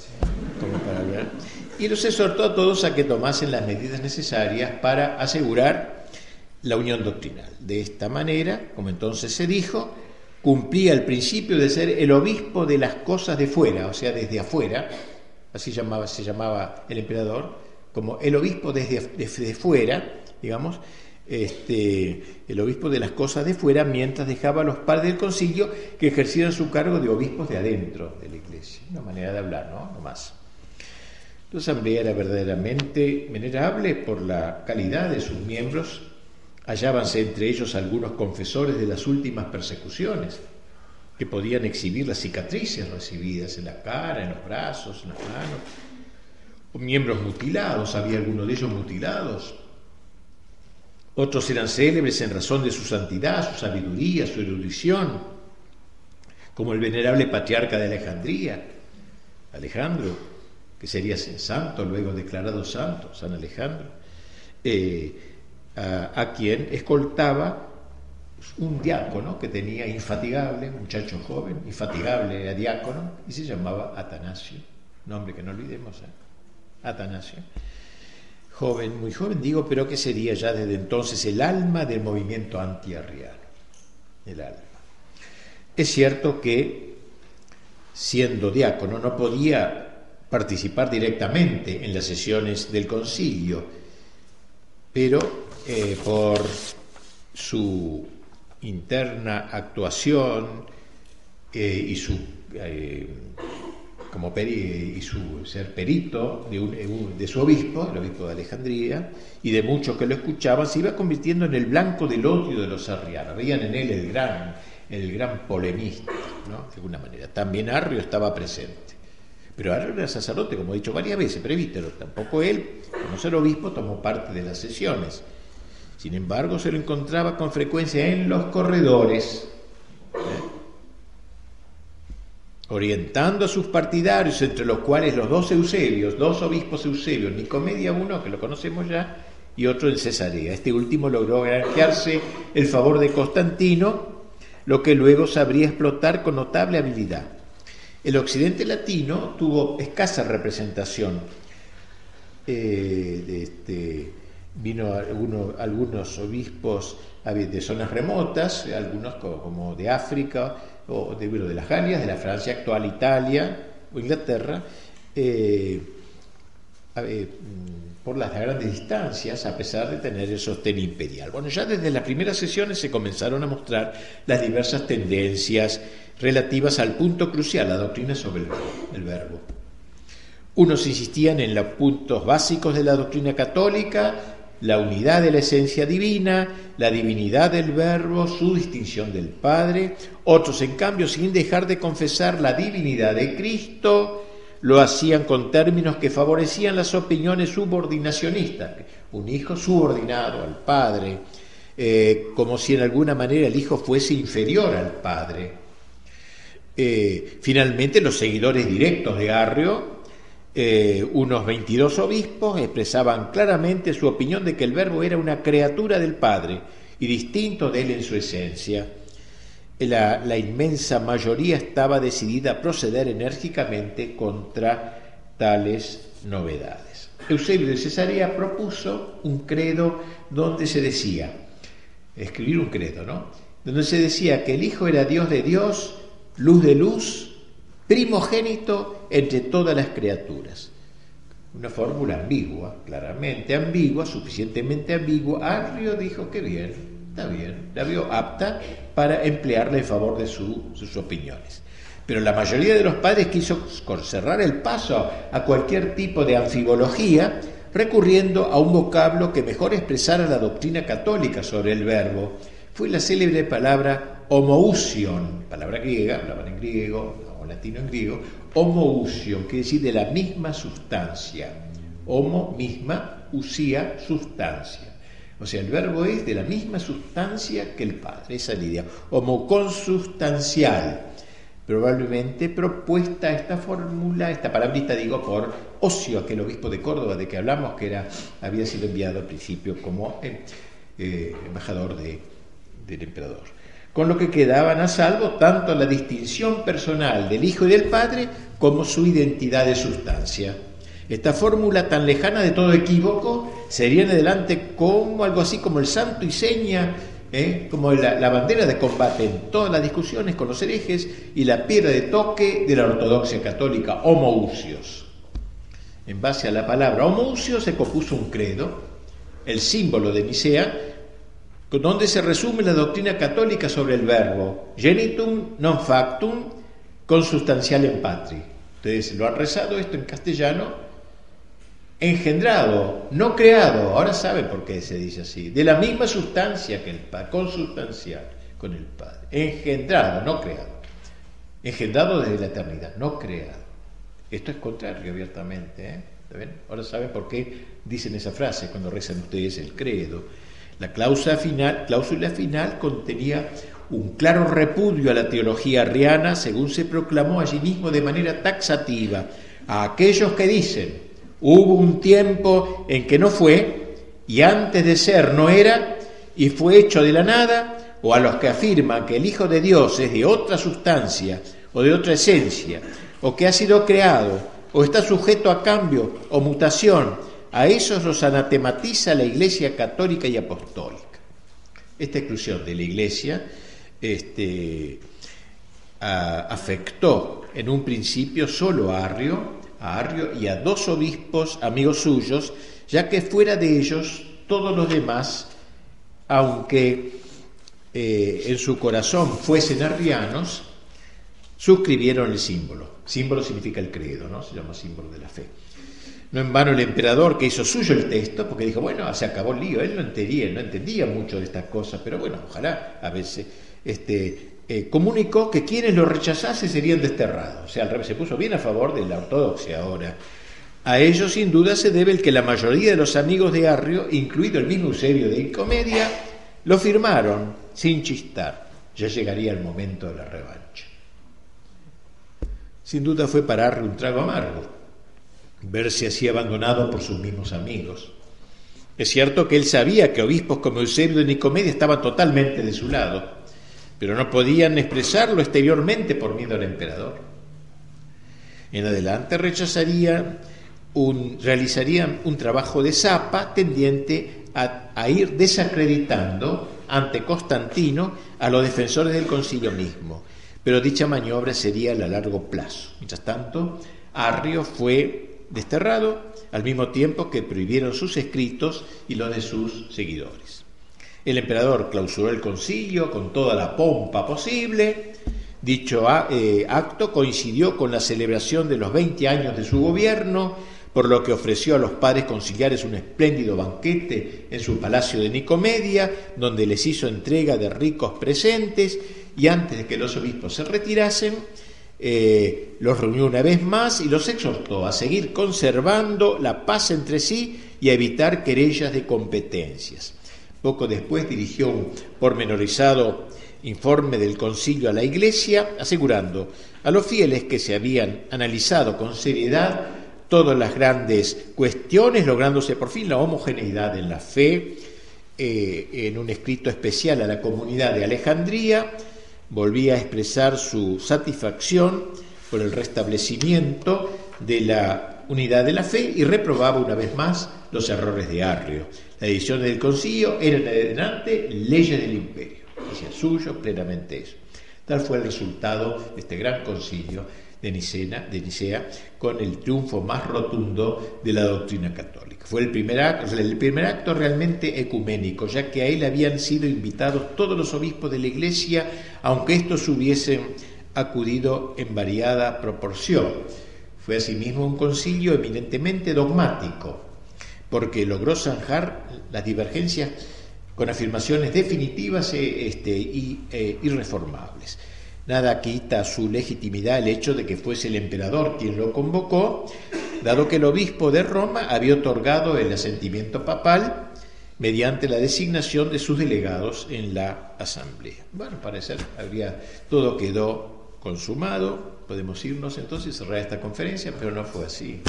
como para hablar. Y los exhortó a todos a que tomasen las medidas necesarias para asegurar la unión doctrinal. De esta manera, como entonces se dijo, cumplía el principio de ser el obispo de las cosas de fuera, o sea, desde afuera, así se llamaba el emperador, como el obispo desde fuera, digamos, el obispo de las cosas de fuera, mientras dejaba a los padres del concilio que ejercieran su cargo de obispos de adentro de la iglesia. Una manera de hablar, ¿no? No más. La asamblea era verdaderamente venerable por la calidad de sus miembros. Hallábanse entre ellos algunos confesores de las últimas persecuciones, que podían exhibir las cicatrices recibidas en la cara, en los brazos, en las manos, o miembros mutilados, había algunos de ellos mutilados. Otros eran célebres en razón de su santidad, su sabiduría, su erudición, como el venerable patriarca de Alejandría, Alejandro, que sería santo, luego declarado santo, San Alejandro, a quien escoltaba un diácono que tenía infatigable, un muchacho joven, infatigable, era diácono, y se llamaba Atanasio, nombre que no olvidemos, Atanasio. Joven, muy joven digo, pero que sería ya desde entonces el alma del movimiento antiarriano, el alma. Es cierto que, siendo diácono, no podía participar directamente en las sesiones del concilio, pero por su interna actuación y su ser perito de su obispo, el obispo de Alejandría, y de muchos que lo escuchaban, se iba convirtiendo en el blanco del odio de los arrianos. Veían en él el gran polemista, ¿no? De alguna manera. También Arrio estaba presente. Pero Arrio era sacerdote, como he dicho varias veces, presbítero. Tampoco él, como ser obispo, tomó parte de las sesiones. Sin embargo, se lo encontraba con frecuencia en los corredores, orientando a sus partidarios, entre los cuales los dos obispos Eusebios, Nicomedia uno, que lo conocemos ya, y otro en Cesarea. Este último logró granjearse el favor de Constantino, lo que luego sabría explotar con notable habilidad. El occidente latino tuvo escasa representación. Vino algunos obispos de zonas remotas, algunos como de África, o de las Galias, de la Francia actual, Italia o Inglaterra, por las grandes distancias, a pesar de tener el sostén imperial. Bueno, ya desde las primeras sesiones se comenzaron a mostrar las diversas tendencias relativas al punto crucial, la doctrina sobre el verbo. Unos insistían en los puntos básicos de la doctrina católica, la unidad de la esencia divina, la divinidad del verbo, su distinción del Padre. Otros, en cambio, sin dejar de confesar la divinidad de Cristo, lo hacían con términos que favorecían las opiniones subordinacionistas. Un hijo subordinado al Padre, como si en alguna manera el hijo fuese inferior al Padre. Finalmente, los seguidores directos de Arrio, unos 22 obispos, expresaban claramente su opinión de que el verbo era una criatura del Padre y distinto de él en su esencia. La inmensa mayoría estaba decidida a proceder enérgicamente contra tales novedades. Eusebio de Cesarea propuso un credo donde se decía, escribir un credo, ¿no? Donde se decía que el Hijo era Dios de Dios, luz de luz, primogénito entre todas las criaturas. Una fórmula ambigua, claramente ambigua, suficientemente ambigua. Arrio dijo que bien, está bien, la vio apta para emplearla en favor de sus opiniones. Pero la mayoría de los padres quiso cerrar el paso a cualquier tipo de anfibología, recurriendo a un vocablo que mejor expresara la doctrina católica sobre el verbo. Fue la célebre palabra homoousion, palabra griega, hablaban en griego, o latino en griego. Homoousion quiere decir de la misma sustancia. Homo, misma, usía, sustancia. O sea, el verbo es de la misma sustancia que el Padre, esa es la idea. Homoconsubstancial. Probablemente propuesta esta fórmula, esta palabrita digo, por Ocio, aquel obispo de Córdoba de que hablamos, que había sido enviado al principio como embajador del emperador. con lo que quedaban a salvo tanto la distinción personal del Hijo y del Padre como su identidad de sustancia. Esta fórmula tan lejana de todo equívoco sería en adelante como algo así como el santo y seña, como la bandera de combate en todas las discusiones con los herejes y la piedra de toque de la ortodoxia católica, homoousios. En base a la palabra homoousios se compuso un credo, el símbolo de Nicea, donde se resume la doctrina católica sobre el verbo genitum non factum consubstantialem patri. Ustedes lo han rezado esto en castellano. Engendrado, no creado, ahora saben por qué se dice así, de la misma sustancia que el Padre, consubstancial con el Padre. Engendrado, no creado. Engendrado desde la eternidad, no creado. Esto es contrario abiertamente, ¿Está bien? Ahora saben por qué dicen esa frase cuando rezan ustedes el credo. La cláusula final contenía un claro repudio a la teología arriana, según se proclamó allí mismo de manera taxativa, a aquellos que dicen: hubo un tiempo en que no fue, y antes de ser no era, y fue hecho de la nada, o a los que afirman que el Hijo de Dios es de otra sustancia o de otra esencia, o que ha sido creado, o está sujeto a cambio o mutación. A esos los anatematiza la Iglesia católica y apostólica. Esta exclusión de la Iglesia afectó en un principio solo a Arrio y a 2 obispos amigos suyos, ya que fuera de ellos todos los demás, aunque en su corazón fuesen arrianos, suscribieron el símbolo. Símbolo significa el credo, ¿no? Se llama símbolo de la fe. No en vano el emperador, que hizo suyo el texto, porque dijo, bueno, se acabó el lío, él no entendía mucho de estas cosas, pero bueno, ojalá a veces comunicó que quienes lo rechazasen serían desterrados. O sea, al revés, se puso bien a favor de la ortodoxia ahora. A ello sin duda se debe el que la mayoría de los amigos de Arrio, incluido el mismo Eusebio de Nicomedia, lo firmaron sin chistar. Ya llegaría el momento de la revancha. Sin duda fue para Arrio un trago amargo verse así abandonado por sus mismos amigos. Es cierto que él sabía que obispos como Eusebio de Nicomedia estaban totalmente de su lado, pero no podían expresarlo exteriormente por miedo al emperador. En adelante realizarían un trabajo de zapa tendiente a ir desacreditando ante Constantino a los defensores del concilio mismo, pero dicha maniobra sería a largo plazo. Mientras tanto, Arrio fue desterrado al mismo tiempo que prohibieron sus escritos y los de sus seguidores. El emperador clausuró el concilio con toda la pompa posible. Dicho acto coincidió con la celebración de los 20 años de su gobierno, por lo que ofreció a los padres conciliares un espléndido banquete en su palacio de Nicomedia, donde les hizo entrega de ricos presentes, y antes de que los obispos se retirasen, los reunió una vez más y los exhortó a seguir conservando la paz entre sí y a evitar querellas de competencias. Poco después dirigió un pormenorizado informe del concilio a la Iglesia, asegurando a los fieles que se habían analizado con seriedad todas las grandes cuestiones, lográndose por fin la homogeneidad en la fe. En un escrito especial a la comunidad de Alejandría, volvía a expresar su satisfacción por el restablecimiento de la unidad de la fe y reprobaba una vez más los errores de Arrio. Las decisiones del concilio eran en adelante leyes del imperio, decía suyo plenamente eso. Tal fue el resultado de este gran concilio de Nicea, con el triunfo más rotundo de la doctrina católica. Fue el primer acto realmente ecuménico, ya que a él habían sido invitados todos los obispos de la Iglesia, aunque estos hubiesen acudido en variada proporción. Fue asimismo un concilio eminentemente dogmático, porque logró zanjar las divergencias con afirmaciones definitivas y irreformables. Nada quita su legitimidad el hecho de que fuese el emperador quien lo convocó, dado que el obispo de Roma había otorgado el asentimiento papal mediante la designación de sus delegados en la asamblea. Bueno, parece todo quedó consumado, podemos irnos entonces y cerrar esta conferencia, pero no fue así.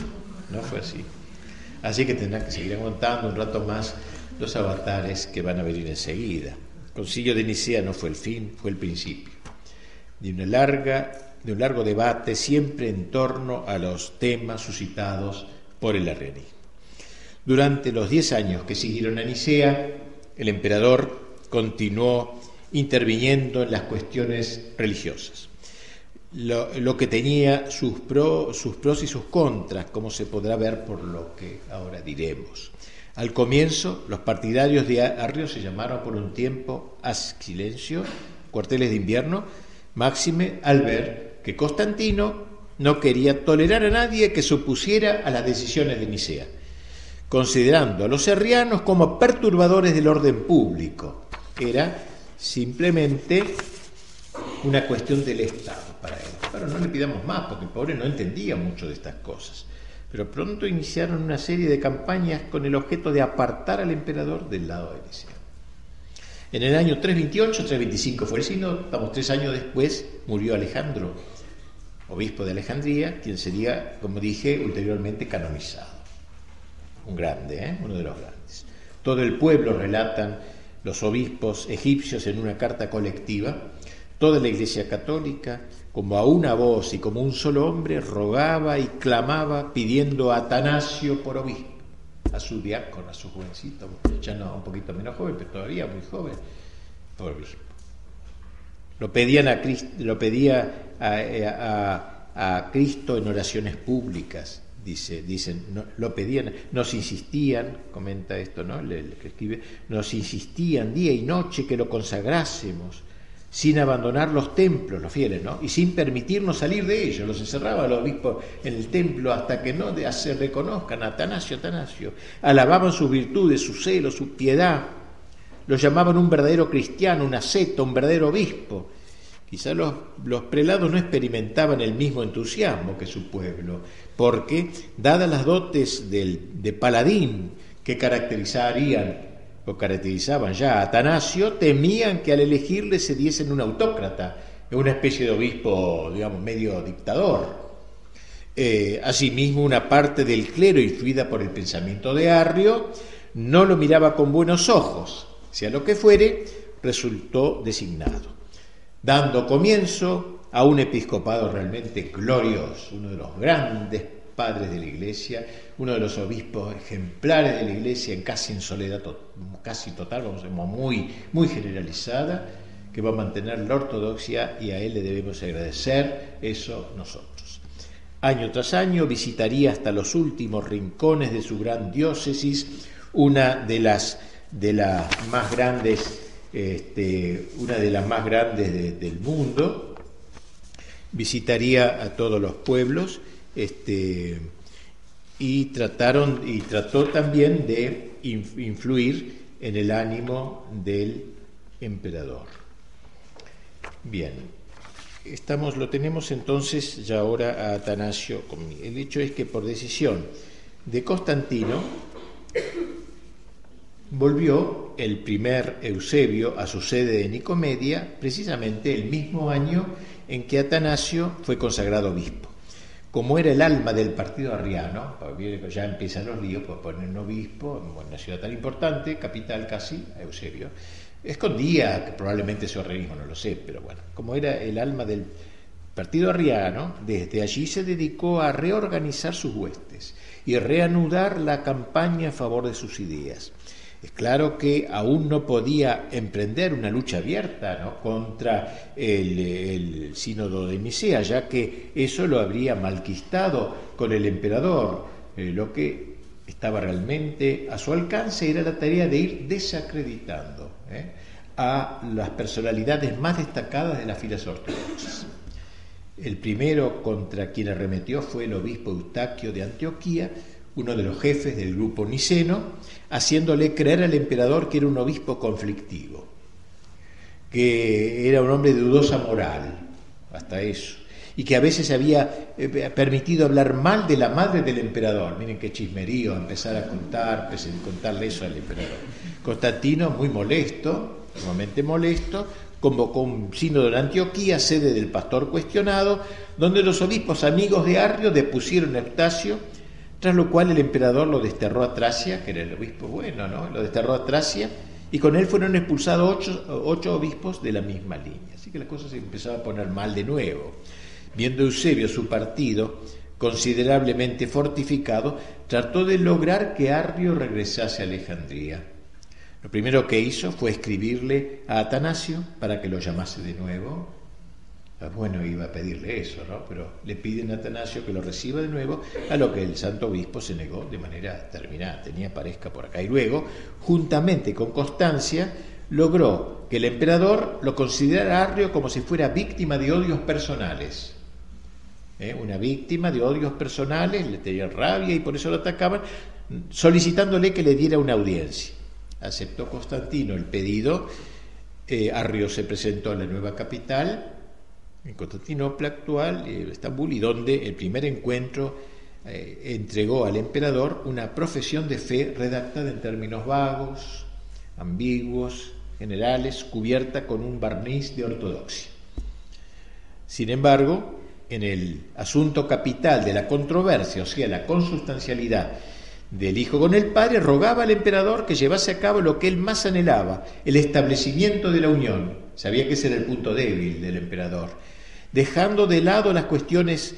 Así que tendrán que seguir aguantando un rato más los avatares que van a venir enseguida. Concilio de Nicea no fue el fin, fue el principio de un largo debate, siempre en torno a los temas suscitados por el arrianismo. Durante los 10 años que siguieron a Nicea, el emperador continuó interviniendo en las cuestiones religiosas, lo que tenía sus pros y sus contras, como se podrá ver por lo que ahora diremos. Al comienzo, los partidarios de Arrio se llamaron por un tiempo a silencio, cuarteles de invierno, máxime al ver que Constantino no quería tolerar a nadie que se opusiera a las decisiones de Nicea, considerando a los arrianos como perturbadores del orden público. Era simplemente una cuestión del Estado para él. Pero no le pidamos más, porque el pobre no entendía mucho de estas cosas. Pero pronto iniciaron una serie de campañas con el objeto de apartar al emperador del lado de Nicea. En el año 328, 325 fue el sínodo, estamos 3 años después, murió Alejandro, obispo de Alejandría, quien sería, como dije, ulteriormente canonizado. Un grande, uno de los grandes. Todo el pueblo, relatan los obispos egipcios en una carta colectiva, toda la Iglesia católica, como a una voz y como un solo hombre, rogaba y clamaba pidiendo a Atanasio por obispo, a su diácono, a su jovencito, ya no, un poquito menos joven, pero todavía muy joven, por obispo. Lo pedían a Cristo, lo pedía a Cristo en oraciones públicas, dicen, no, lo pedían, nos insistían, comenta esto, ¿no? El que escribe, nos insistían día y noche que lo consagrásemos, sin abandonar los templos, los fieles, ¿no? Y sin permitirnos salir de ellos. Los encerraba los obispos en el templo hasta que no se reconozcan a Atanasio. Alababan sus virtudes, su celo, su piedad. Los llamaban un verdadero cristiano, un asceta, un verdadero obispo. Quizá los prelados no experimentaban el mismo entusiasmo que su pueblo, porque, dadas las dotes de paladín que caracterizaban ya a Atanasio, temían que al elegirle se diesen un autócrata, una especie de obispo, digamos, medio dictador. Asimismo, una parte del clero, influida por el pensamiento de Arrio, no lo miraba con buenos ojos, sea lo que fuere, resultó designado, dando comienzo a un episcopado realmente glorioso, uno de los grandes padres de la Iglesia, uno de los obispos ejemplares de la Iglesia, casi en soledad casi total, vamos a decir, muy generalizada, que va a mantener la ortodoxia, y a él le debemos agradecer eso nosotros. Año tras año visitaría hasta los últimos rincones de su gran diócesis, una de las más grandes del mundo. Visitaría a todos los pueblos, y trató también de influir en el ánimo del emperador. Bien, lo tenemos entonces ya ahora a Atanasio. El hecho es que por decisión de Constantino volvió el primer Eusebio a su sede de Nicomedia, precisamente el mismo año en que Atanasio fue consagrado obispo. Como era el alma del partido arriano, ya empiezan los líos por poner un obispo en una ciudad tan importante, capital casi, Eusebio, escondía que probablemente su arrianismo, no lo sé, pero bueno, como era el alma del partido arriano, desde allí se dedicó a reorganizar sus huestes y reanudar la campaña a favor de sus ideas. Es claro que aún no podía emprender una lucha abierta, ¿no?, contra el sínodo de Nicea, ya que eso lo habría malquistado con el emperador. Lo que estaba realmente a su alcance era la tarea de ir desacreditando a las personalidades más destacadas de las filas ortodoxas. El primero contra quien arremetió fue el obispo Eustaquio de Antioquía, uno de los jefes del grupo niceno, haciéndole creer al emperador que era un obispo conflictivo, que era un hombre de dudosa moral, hasta eso, y que a veces había permitido hablar mal de la madre del emperador. Miren qué chismerío, empezar a contarle eso al emperador. Constantino, muy molesto, sumamente molesto, convocó un sínodo en Antioquía, sede del pastor cuestionado, donde los obispos amigos de Arrio depusieron a Eustaquio, tras lo cual el emperador lo desterró a Tracia, que era el obispo bueno, ¿no? Lo desterró a Tracia y con él fueron expulsados 8 obispos de la misma línea. Así que la cosa se empezaba a poner mal de nuevo. Viendo Eusebio su partido considerablemente fortificado, trató de lograr que Arrio regresase a Alejandría. Lo primero que hizo fue escribirle a Atanasio para que lo llamase de nuevo. Bueno, iba a pedirle eso, ¿no? Pero le piden a Atanasio que lo reciba de nuevo, a lo que el santo obispo se negó de manera terminada, tenía parezca por acá. Y luego, juntamente con Constancia, logró que el emperador lo considerara a Arrio como si fuera víctima de odios personales. Una víctima de odios personales, le tenían rabia y por eso lo atacaban, solicitándole que le diera una audiencia. Aceptó Constantino el pedido, Arrio se presentó en la nueva capital, en Constantinopla actual, Estambul, y donde el primer encuentro entregó al emperador una profesión de fe redactada en términos vagos, ambiguos, generales, cubierta con un barniz de ortodoxia. Sin embargo, en el asunto capital de la controversia, o sea, la consustancialidad del hijo con el padre, rogaba al emperador que llevase a cabo lo que él más anhelaba, el establecimiento de la unión. Sabía que ese era el punto débil del emperador, dejando de lado las cuestiones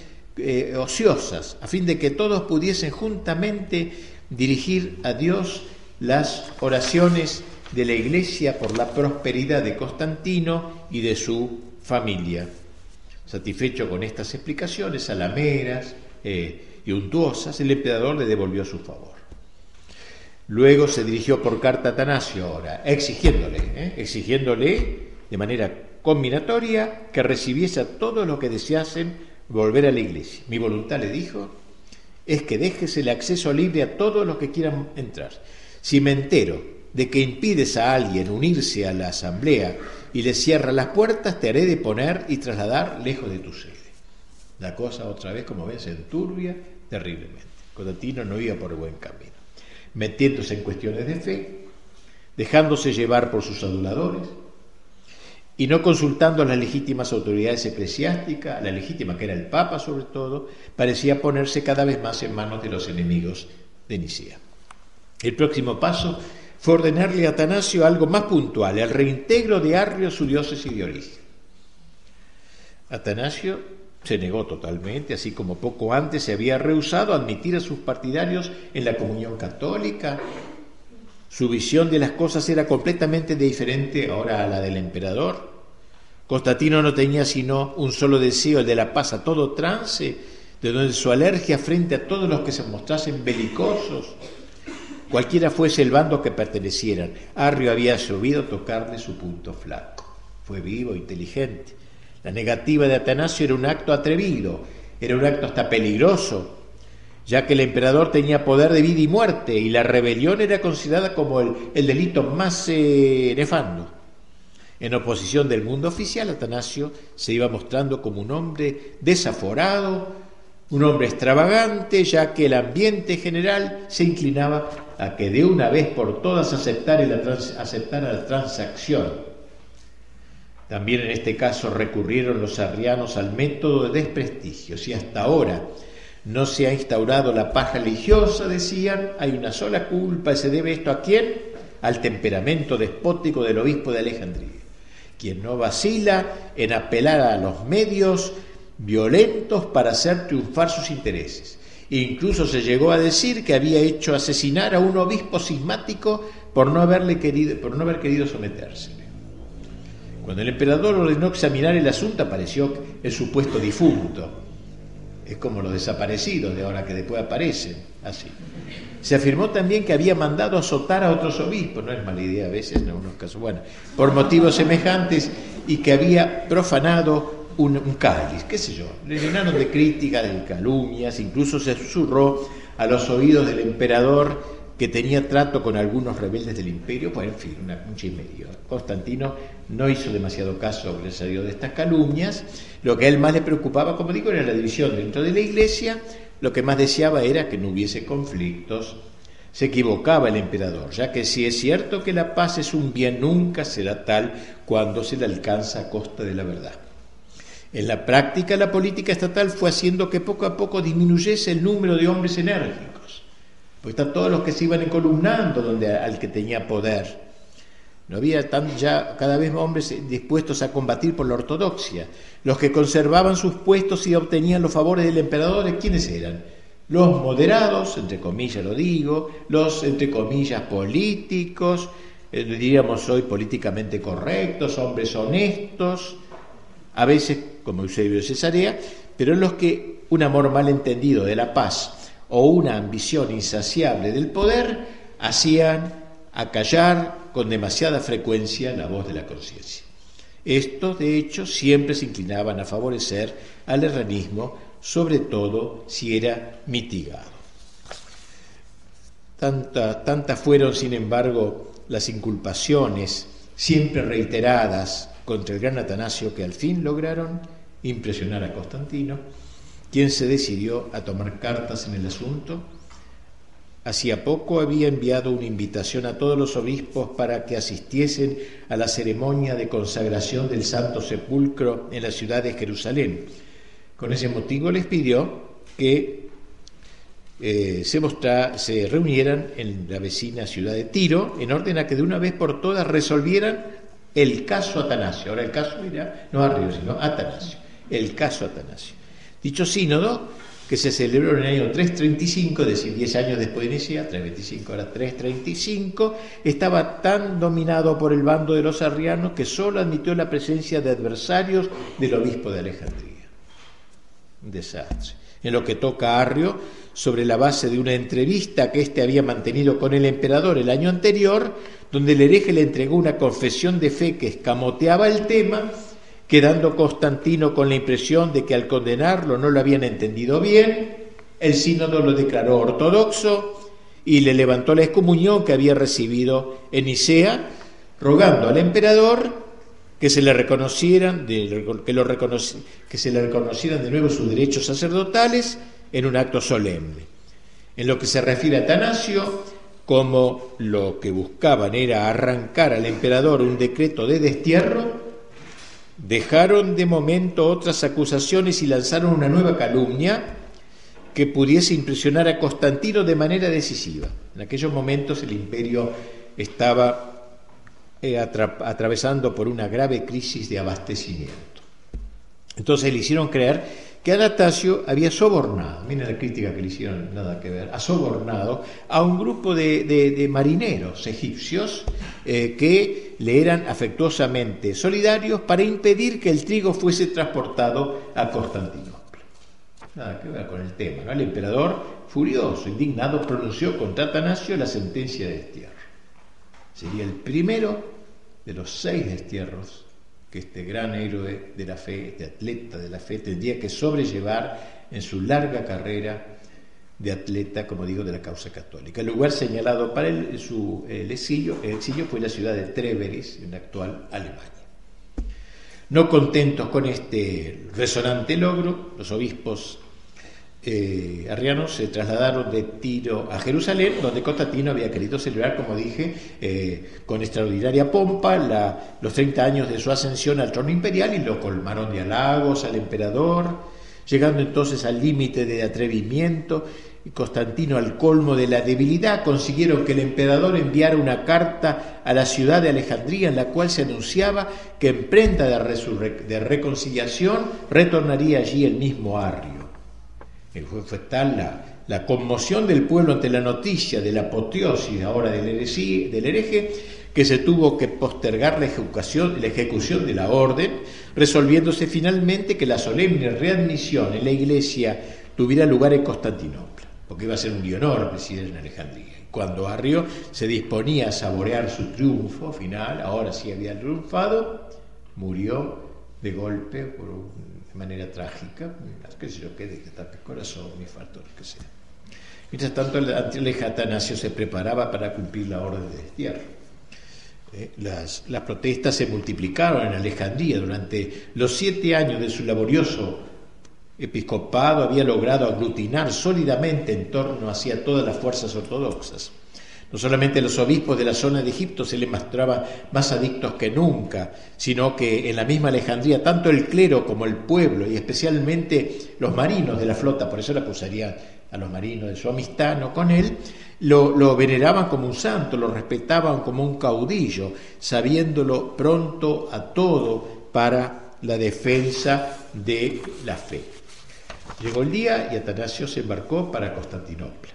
ociosas, a fin de que todos pudiesen juntamente dirigir a Dios las oraciones de la Iglesia por la prosperidad de Constantino y de su familia. Satisfecho con estas explicaciones alameras y untuosas, el emperador le devolvió su favor. Luego se dirigió por carta a Atanasio, ahora, exigiéndole de manera combinatoria que recibiese a todos los que deseasen volver a la iglesia. Mi voluntad, le dijo, es que dejes el acceso libre a todos los que quieran entrar. Si me entero de que impides a alguien unirse a la asamblea y le cierras las puertas, te haré deponer y trasladar lejos de tu sede. La cosa otra vez, como ven, se enturbia terriblemente. Constantino no iba por el buen camino, metiéndose en cuestiones de fe, dejándose llevar por sus aduladores y no consultando a las legítimas autoridades eclesiásticas, la legítima que era el Papa sobre todo, parecía ponerse cada vez más en manos de los enemigos de Nicea. El próximo paso fue ordenarle a Atanasio algo más puntual, el reintegro de Arrio a su diócesis de origen. Atanasio se negó totalmente, así como poco antes se había rehusado a admitir a sus partidarios en la comunión católica. Su visión de las cosas era completamente diferente ahora a la del emperador. Constantino no tenía sino un solo deseo, el de la paz a todo trance, de donde su alergia frente a todos los que se mostrasen belicosos, cualquiera fuese el bando que pertenecieran. Arrio había sabido tocarle su punto flaco. Fue vivo, inteligente. La negativa de Atanasio era un acto atrevido, era un acto hasta peligroso, ya que el emperador tenía poder de vida y muerte y la rebelión era considerada como el delito más nefando. En oposición del mundo oficial, Atanasio se iba mostrando como un hombre desaforado, un hombre extravagante, ya que el ambiente general se inclinaba a que de una vez por todas aceptara la transacción. También en este caso recurrieron los arrianos al método de desprestigio. Si hasta ahora no se ha instaurado la paz religiosa, decían, hay una sola culpa, y se debe esto ¿a quién? Al temperamento despótico del obispo de Alejandría, quien no vacila en apelar a los medios violentos para hacer triunfar sus intereses. Incluso se llegó a decir que había hecho asesinar a un obispo cismático por no haber querido someterse. Cuando el emperador ordenó examinar el asunto, apareció el supuesto difunto. Es como los desaparecidos de ahora que después aparecen, así. Se afirmó también que había mandado azotar a otros obispos, no es mala idea a veces en algunos casos, bueno, por motivos semejantes, y que había profanado un cáliz, qué sé yo. Le llenaron de críticas, de calumnias, incluso se susurró a los oídos del emperador que tenía trato con algunos rebeldes del imperio, pues en fin, un chismerío. Constantino no hizo demasiado caso, gracias a Dios, de estas calumnias. Lo que a él más le preocupaba, como digo, era la división dentro de la iglesia. Lo que más deseaba era que no hubiese conflictos. Se equivocaba el emperador, ya que si es cierto que la paz es un bien, nunca será tal cuando se la alcanza a costa de la verdad. En la práctica, la política estatal fue haciendo que poco a poco disminuyese el número de hombres enérgicos. Pues están todos los que se iban encolumnando al que tenía poder. No había ya cada vez más hombres dispuestos a combatir por la ortodoxia. Los que conservaban sus puestos y obtenían los favores del emperador, ¿quiénes eran? Los moderados, entre comillas lo digo, los, entre comillas, políticos, diríamos hoy políticamente correctos, hombres honestos, a veces como Eusebio de Cesarea, pero en los que un amor mal entendido de la paz o una ambición insaciable del poder hacían acallar con demasiada frecuencia la voz de la conciencia. Estos, de hecho, siempre se inclinaban a favorecer al erranismo, sobre todo si era mitigado. Tantas fueron, sin embargo, las inculpaciones siempre reiteradas contra el gran Atanasio que al fin lograron impresionar a Constantino, quien se decidió a tomar cartas en el asunto. Hacía poco había enviado una invitación a todos los obispos para que asistiesen a la ceremonia de consagración del Santo Sepulcro en la ciudad de Jerusalén. Con ese motivo les pidió que se reunieran en la vecina ciudad de Tiro, en orden a que de una vez por todas resolvieran el caso Atanasio. Ahora el caso era no Arrio, sino Atanasio. El caso Atanasio. Dicho sínodo, que se celebró en el año 335, es decir, 10 años después de Nicea, 325, ahora 335, estaba tan dominado por el bando de los arrianos que solo admitió la presencia de adversarios del obispo de Alejandría. Un desastre. En lo que toca a Arrio, sobre la base de una entrevista que éste había mantenido con el emperador el año anterior, donde el hereje le entregó una confesión de fe que escamoteaba el tema, quedando Constantino con la impresión de que al condenarlo no lo habían entendido bien, el sínodo lo declaró ortodoxo y le levantó la excomunión que había recibido en Nicea, rogando al emperador que se le reconocieran de nuevo sus derechos sacerdotales en un acto solemne. En lo que se refiere a Atanasio, como lo que buscaban era arrancar al emperador un decreto de destierro, dejaron de momento otras acusaciones y lanzaron una nueva calumnia que pudiese impresionar a Constantino de manera decisiva. En aquellos momentos el imperio estaba atravesando por una grave crisis de abastecimiento. Entonces le hicieron creer que Anastasio había sobornado, miren la crítica que le hicieron, nada que ver, ha sobornado a un grupo de marineros egipcios que le eran afectuosamente solidarios para impedir que el trigo fuese transportado a Constantinopla. Nada que ver con el tema, ¿no? El emperador, furioso, indignado, pronunció contra Atanasio la sentencia de destierro. Sería el primero de los 6 destierros que este gran héroe de la fe, este atleta de la fe, tendría que sobrellevar en su larga carrera de atleta, como digo, de la causa católica. El lugar señalado para el exilio fue la ciudad de Treveris, en la actual Alemania. No contentos con este resonante logro, los obispos arrianos se trasladaron de Tiro a Jerusalén, donde Constantino había querido celebrar, como dije, con extraordinaria pompa los 30 años de su ascensión al trono imperial, y lo colmaron de halagos al emperador, llegando entonces al límite de atrevimiento. Y Constantino, al colmo de la debilidad, consiguieron que el emperador enviara una carta a la ciudad de Alejandría en la cual se anunciaba que en prenda de reconciliación retornaría allí el mismo Arrio. Fue tal la conmoción del pueblo ante la noticia de la apoteosis ahora del hereje, que se tuvo que postergar la ejecución de la orden, resolviéndose finalmente que la solemne readmisión en la iglesia tuviera lugar en Constantinopla, porque iba a ser un honor presidir en Alejandría. Cuando Arrio se disponía a saborear su triunfo final, ahora sí había triunfado, murió de golpe de manera trágica, qué sé yo, que de ataque al corazón, infarto, lo que sea. Mientras tanto, el Atanasio se preparaba para cumplir la orden de destierro. Las protestas se multiplicaron en Alejandría. Durante los 7 años de su laborioso episcopado había logrado aglutinar sólidamente en torno hacia todas las fuerzas ortodoxas. No solamente los obispos de la zona de Egipto se les mostraban más adictos que nunca, sino que en la misma Alejandría tanto el clero como el pueblo, y especialmente los marinos de la flota, por eso la acusarían a los marinos de su amistad, no con él, lo veneraban como un santo, lo respetaban como un caudillo, sabiéndolo pronto a todo para la defensa de la fe. Llegó el día y Atanasio se embarcó para Constantinopla.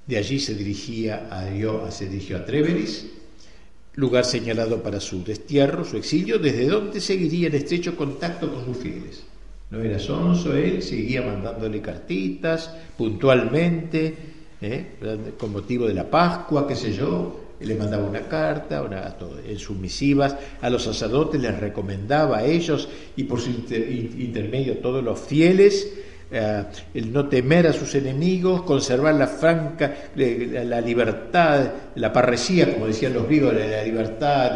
De allí se dirigió a Tréveris, lugar señalado para su destierro, su exilio, desde donde seguiría en estrecho contacto con sus fieles. No era sonso él, seguía mandándole cartitas puntualmente, con motivo de la Pascua, qué sé yo, le mandaba una carta, en sus misivas a los sacerdotes les recomendaba a ellos y por su intermedio a todos los fieles el no temer a sus enemigos, conservar la libertad, la parresía, como decían los griegos, la libertad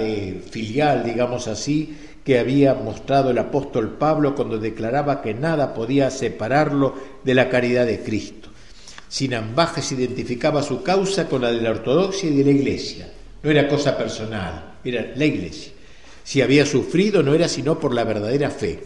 filial, digamos así, que había mostrado el apóstol Pablo cuando declaraba que nada podía separarlo de la caridad de Cristo. Sin ambajes identificaba su causa con la de la ortodoxia y de la Iglesia. No era cosa personal, era la Iglesia. Si había sufrido no era sino por la verdadera fe.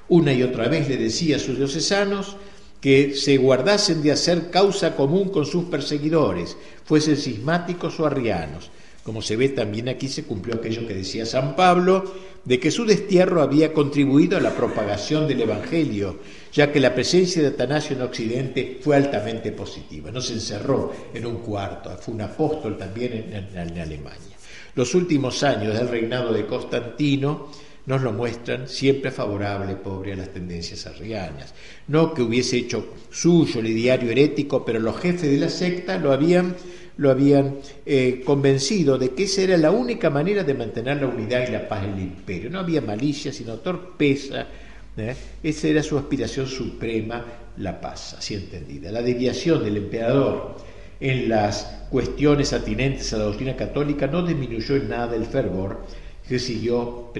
Una y otra vez le decía a sus diocesanos que se guardasen de hacer causa común con sus perseguidores, fuesen cismáticos o arrianos. Como se ve, también aquí se cumplió aquello que decía San Pablo, de que su destierro había contribuido a la propagación del Evangelio, ya que la presencia de Atanasio en Occidente fue altamente positiva. No se encerró en un cuarto, fue un apóstol también en Alemania. Los últimos años del reinado de Constantino nos lo muestran siempre favorable, pobre, a las tendencias arrianas. No que hubiese hecho suyo el ideario herético, pero los jefes de la secta lo habían convencido de que esa era la única manera de mantener la unidad y la paz en el imperio. No había malicia, sino torpeza. Esa era su aspiración suprema, la paz, así entendida. La desviación del emperador en las cuestiones atinentes a la doctrina católica no disminuyó en nada el favor que siguió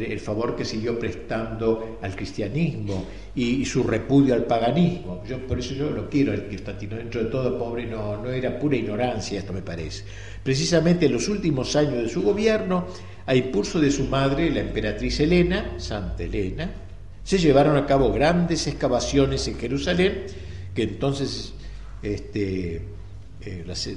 prestando al cristianismo y su repudio al paganismo. Por eso yo lo quiero, el Constantino, dentro de todo, pobre, no era pura ignorancia, esto me parece. Precisamente en los últimos años de su gobierno, a impulso de su madre, la emperatriz Helena, Santa Helena, se llevaron a cabo grandes excavaciones en Jerusalén, que entonces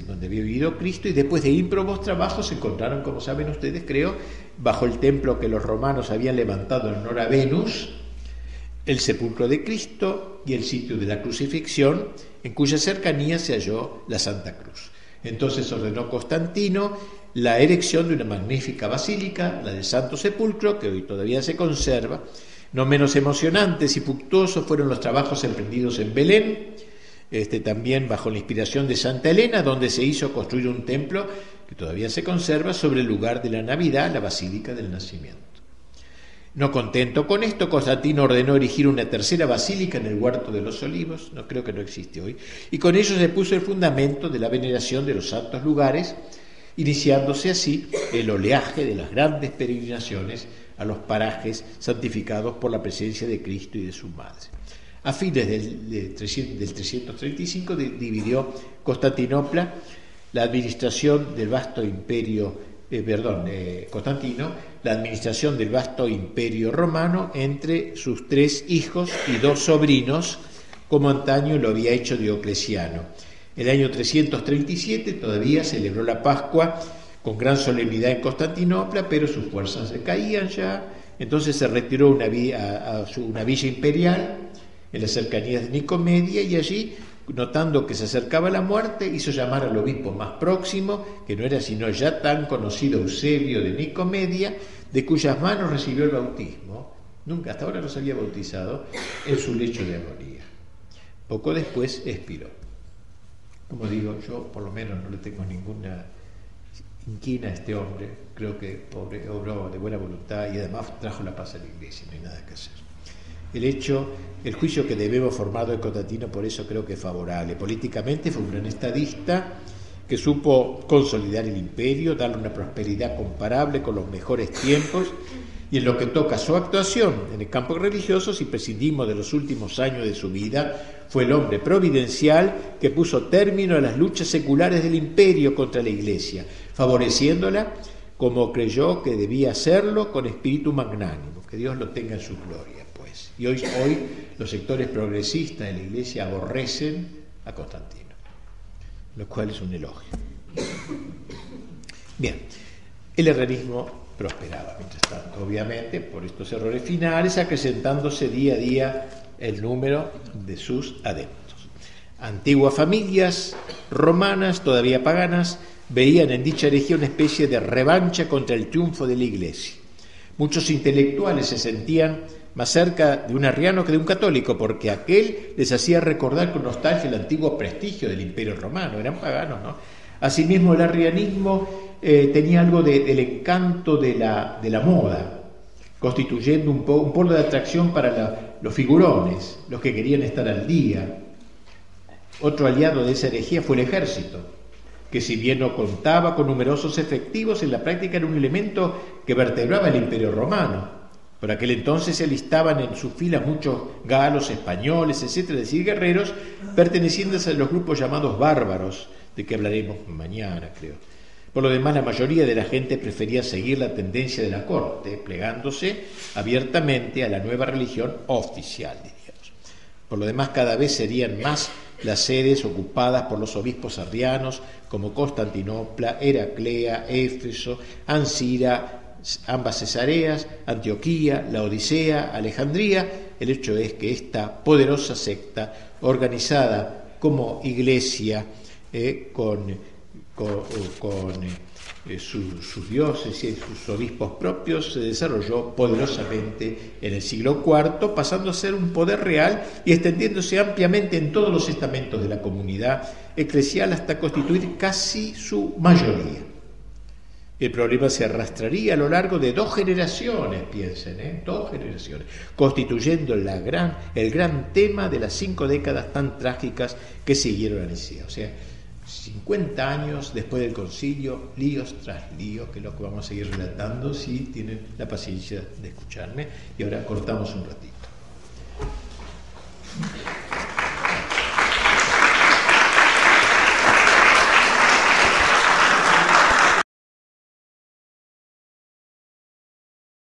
donde había vivido Cristo, y después de ímprobos trabajos se encontraron, como saben ustedes, creo, bajo el templo que los romanos habían levantado en honor a Venus, el sepulcro de Cristo y el sitio de la crucifixión, en cuya cercanía se halló la Santa Cruz. Entonces ordenó Constantino la erección de una magnífica basílica, la del Santo Sepulcro, que hoy todavía se conserva. No menos emocionantes y fructuosos fueron los trabajos emprendidos en Belén, también bajo la inspiración de Santa Helena, donde se hizo construir un templo que todavía se conserva sobre el lugar de la Navidad, la Basílica del Nacimiento. No contento con esto, Constantino ordenó erigir una tercera basílica en el Huerto de los Olivos, no creo que no existe hoy, y con ello se puso el fundamento de la veneración de los santos lugares, iniciándose así el oleaje de las grandes peregrinaciones a los parajes santificados por la presencia de Cristo y de su Madre. A fines del 335 dividió Constantinopla la administración del vasto imperio, Constantino, la administración del vasto imperio romano entre sus 3 hijos y 2 sobrinos, como antaño lo había hecho Diocleciano. El año 337 todavía celebró la Pascua con gran solemnidad en Constantinopla, pero sus fuerzas se caían ya, entonces se retiró a una villa imperial en las cercanías de Nicomedia, y allí, notando que se acercaba la muerte, hizo llamar al obispo más próximo, que no era sino ya tan conocido Eusebio de Nicomedia, de cuyas manos recibió el bautismo. Nunca hasta ahora no se había bautizado, en su lecho de agonía. Poco después expiró. Como digo, yo por lo menos no le tengo ninguna inquina a este hombre, creo que pobre obró de buena voluntad y además trajo la paz a la Iglesia, no hay nada que hacer. El juicio que debemos formar de Constantino, por eso creo que es favorable. Políticamente fue un gran estadista que supo consolidar el imperio, darle una prosperidad comparable con los mejores tiempos, y en lo que toca a su actuación en el campo religioso, si prescindimos de los últimos años de su vida, fue el hombre providencial que puso término a las luchas seculares del imperio contra la Iglesia, favoreciéndola como creyó que debía hacerlo con espíritu magnánimo. Que Dios lo tenga en su gloria. Y hoy los sectores progresistas de la Iglesia aborrecen a Constantino, lo cual es un elogio. Bien, el herrerismo prosperaba mientras tanto, obviamente, por estos errores finales, acrecentándose día a día el número de sus adeptos. Antiguas familias romanas, todavía paganas, veían en dicha herejía una especie de revancha contra el triunfo de la Iglesia. Muchos intelectuales se sentían más cerca de un arriano que de un católico, porque aquel les hacía recordar con nostalgia el antiguo prestigio del Imperio Romano. Eran paganos, ¿no? Asimismo, el arrianismo tenía algo del encanto de la moda, constituyendo un polo de atracción para los figurones, los que querían estar al día. Otro aliado de esa herejía fue el ejército, que si bien no contaba con numerosos efectivos, en la práctica era un elemento que vertebraba el Imperio Romano. Por aquel entonces se alistaban en sus filas muchos galos, españoles, etcétera, es decir, guerreros pertenecientes a los grupos llamados bárbaros, de que hablaremos mañana, creo. Por lo demás, la mayoría de la gente prefería seguir la tendencia de la corte, plegándose abiertamente a la nueva religión oficial, diríamos. Por lo demás, cada vez serían más las sedes ocupadas por los obispos arrianos, como Constantinopla, Heraclea, Éfeso, Ancira, ambas Cesareas, Antioquía, Laodicea, Alejandría. El hecho es que esta poderosa secta, organizada como iglesia, sus dioses y sus obispos propios, se desarrolló poderosamente en el siglo IV, pasando a ser un poder real y extendiéndose ampliamente en todos los estamentos de la comunidad eclesial hasta constituir casi su mayoría. El problema se arrastraría a lo largo de 2 generaciones, piensen, 2 generaciones, constituyendo el gran tema de las 5 décadas tan trágicas que siguieron a Nicea. O sea, 50 años después del concilio, líos tras líos, que es lo que vamos a seguir relatando si tienen la paciencia de escucharme. Y ahora cortamos un ratito.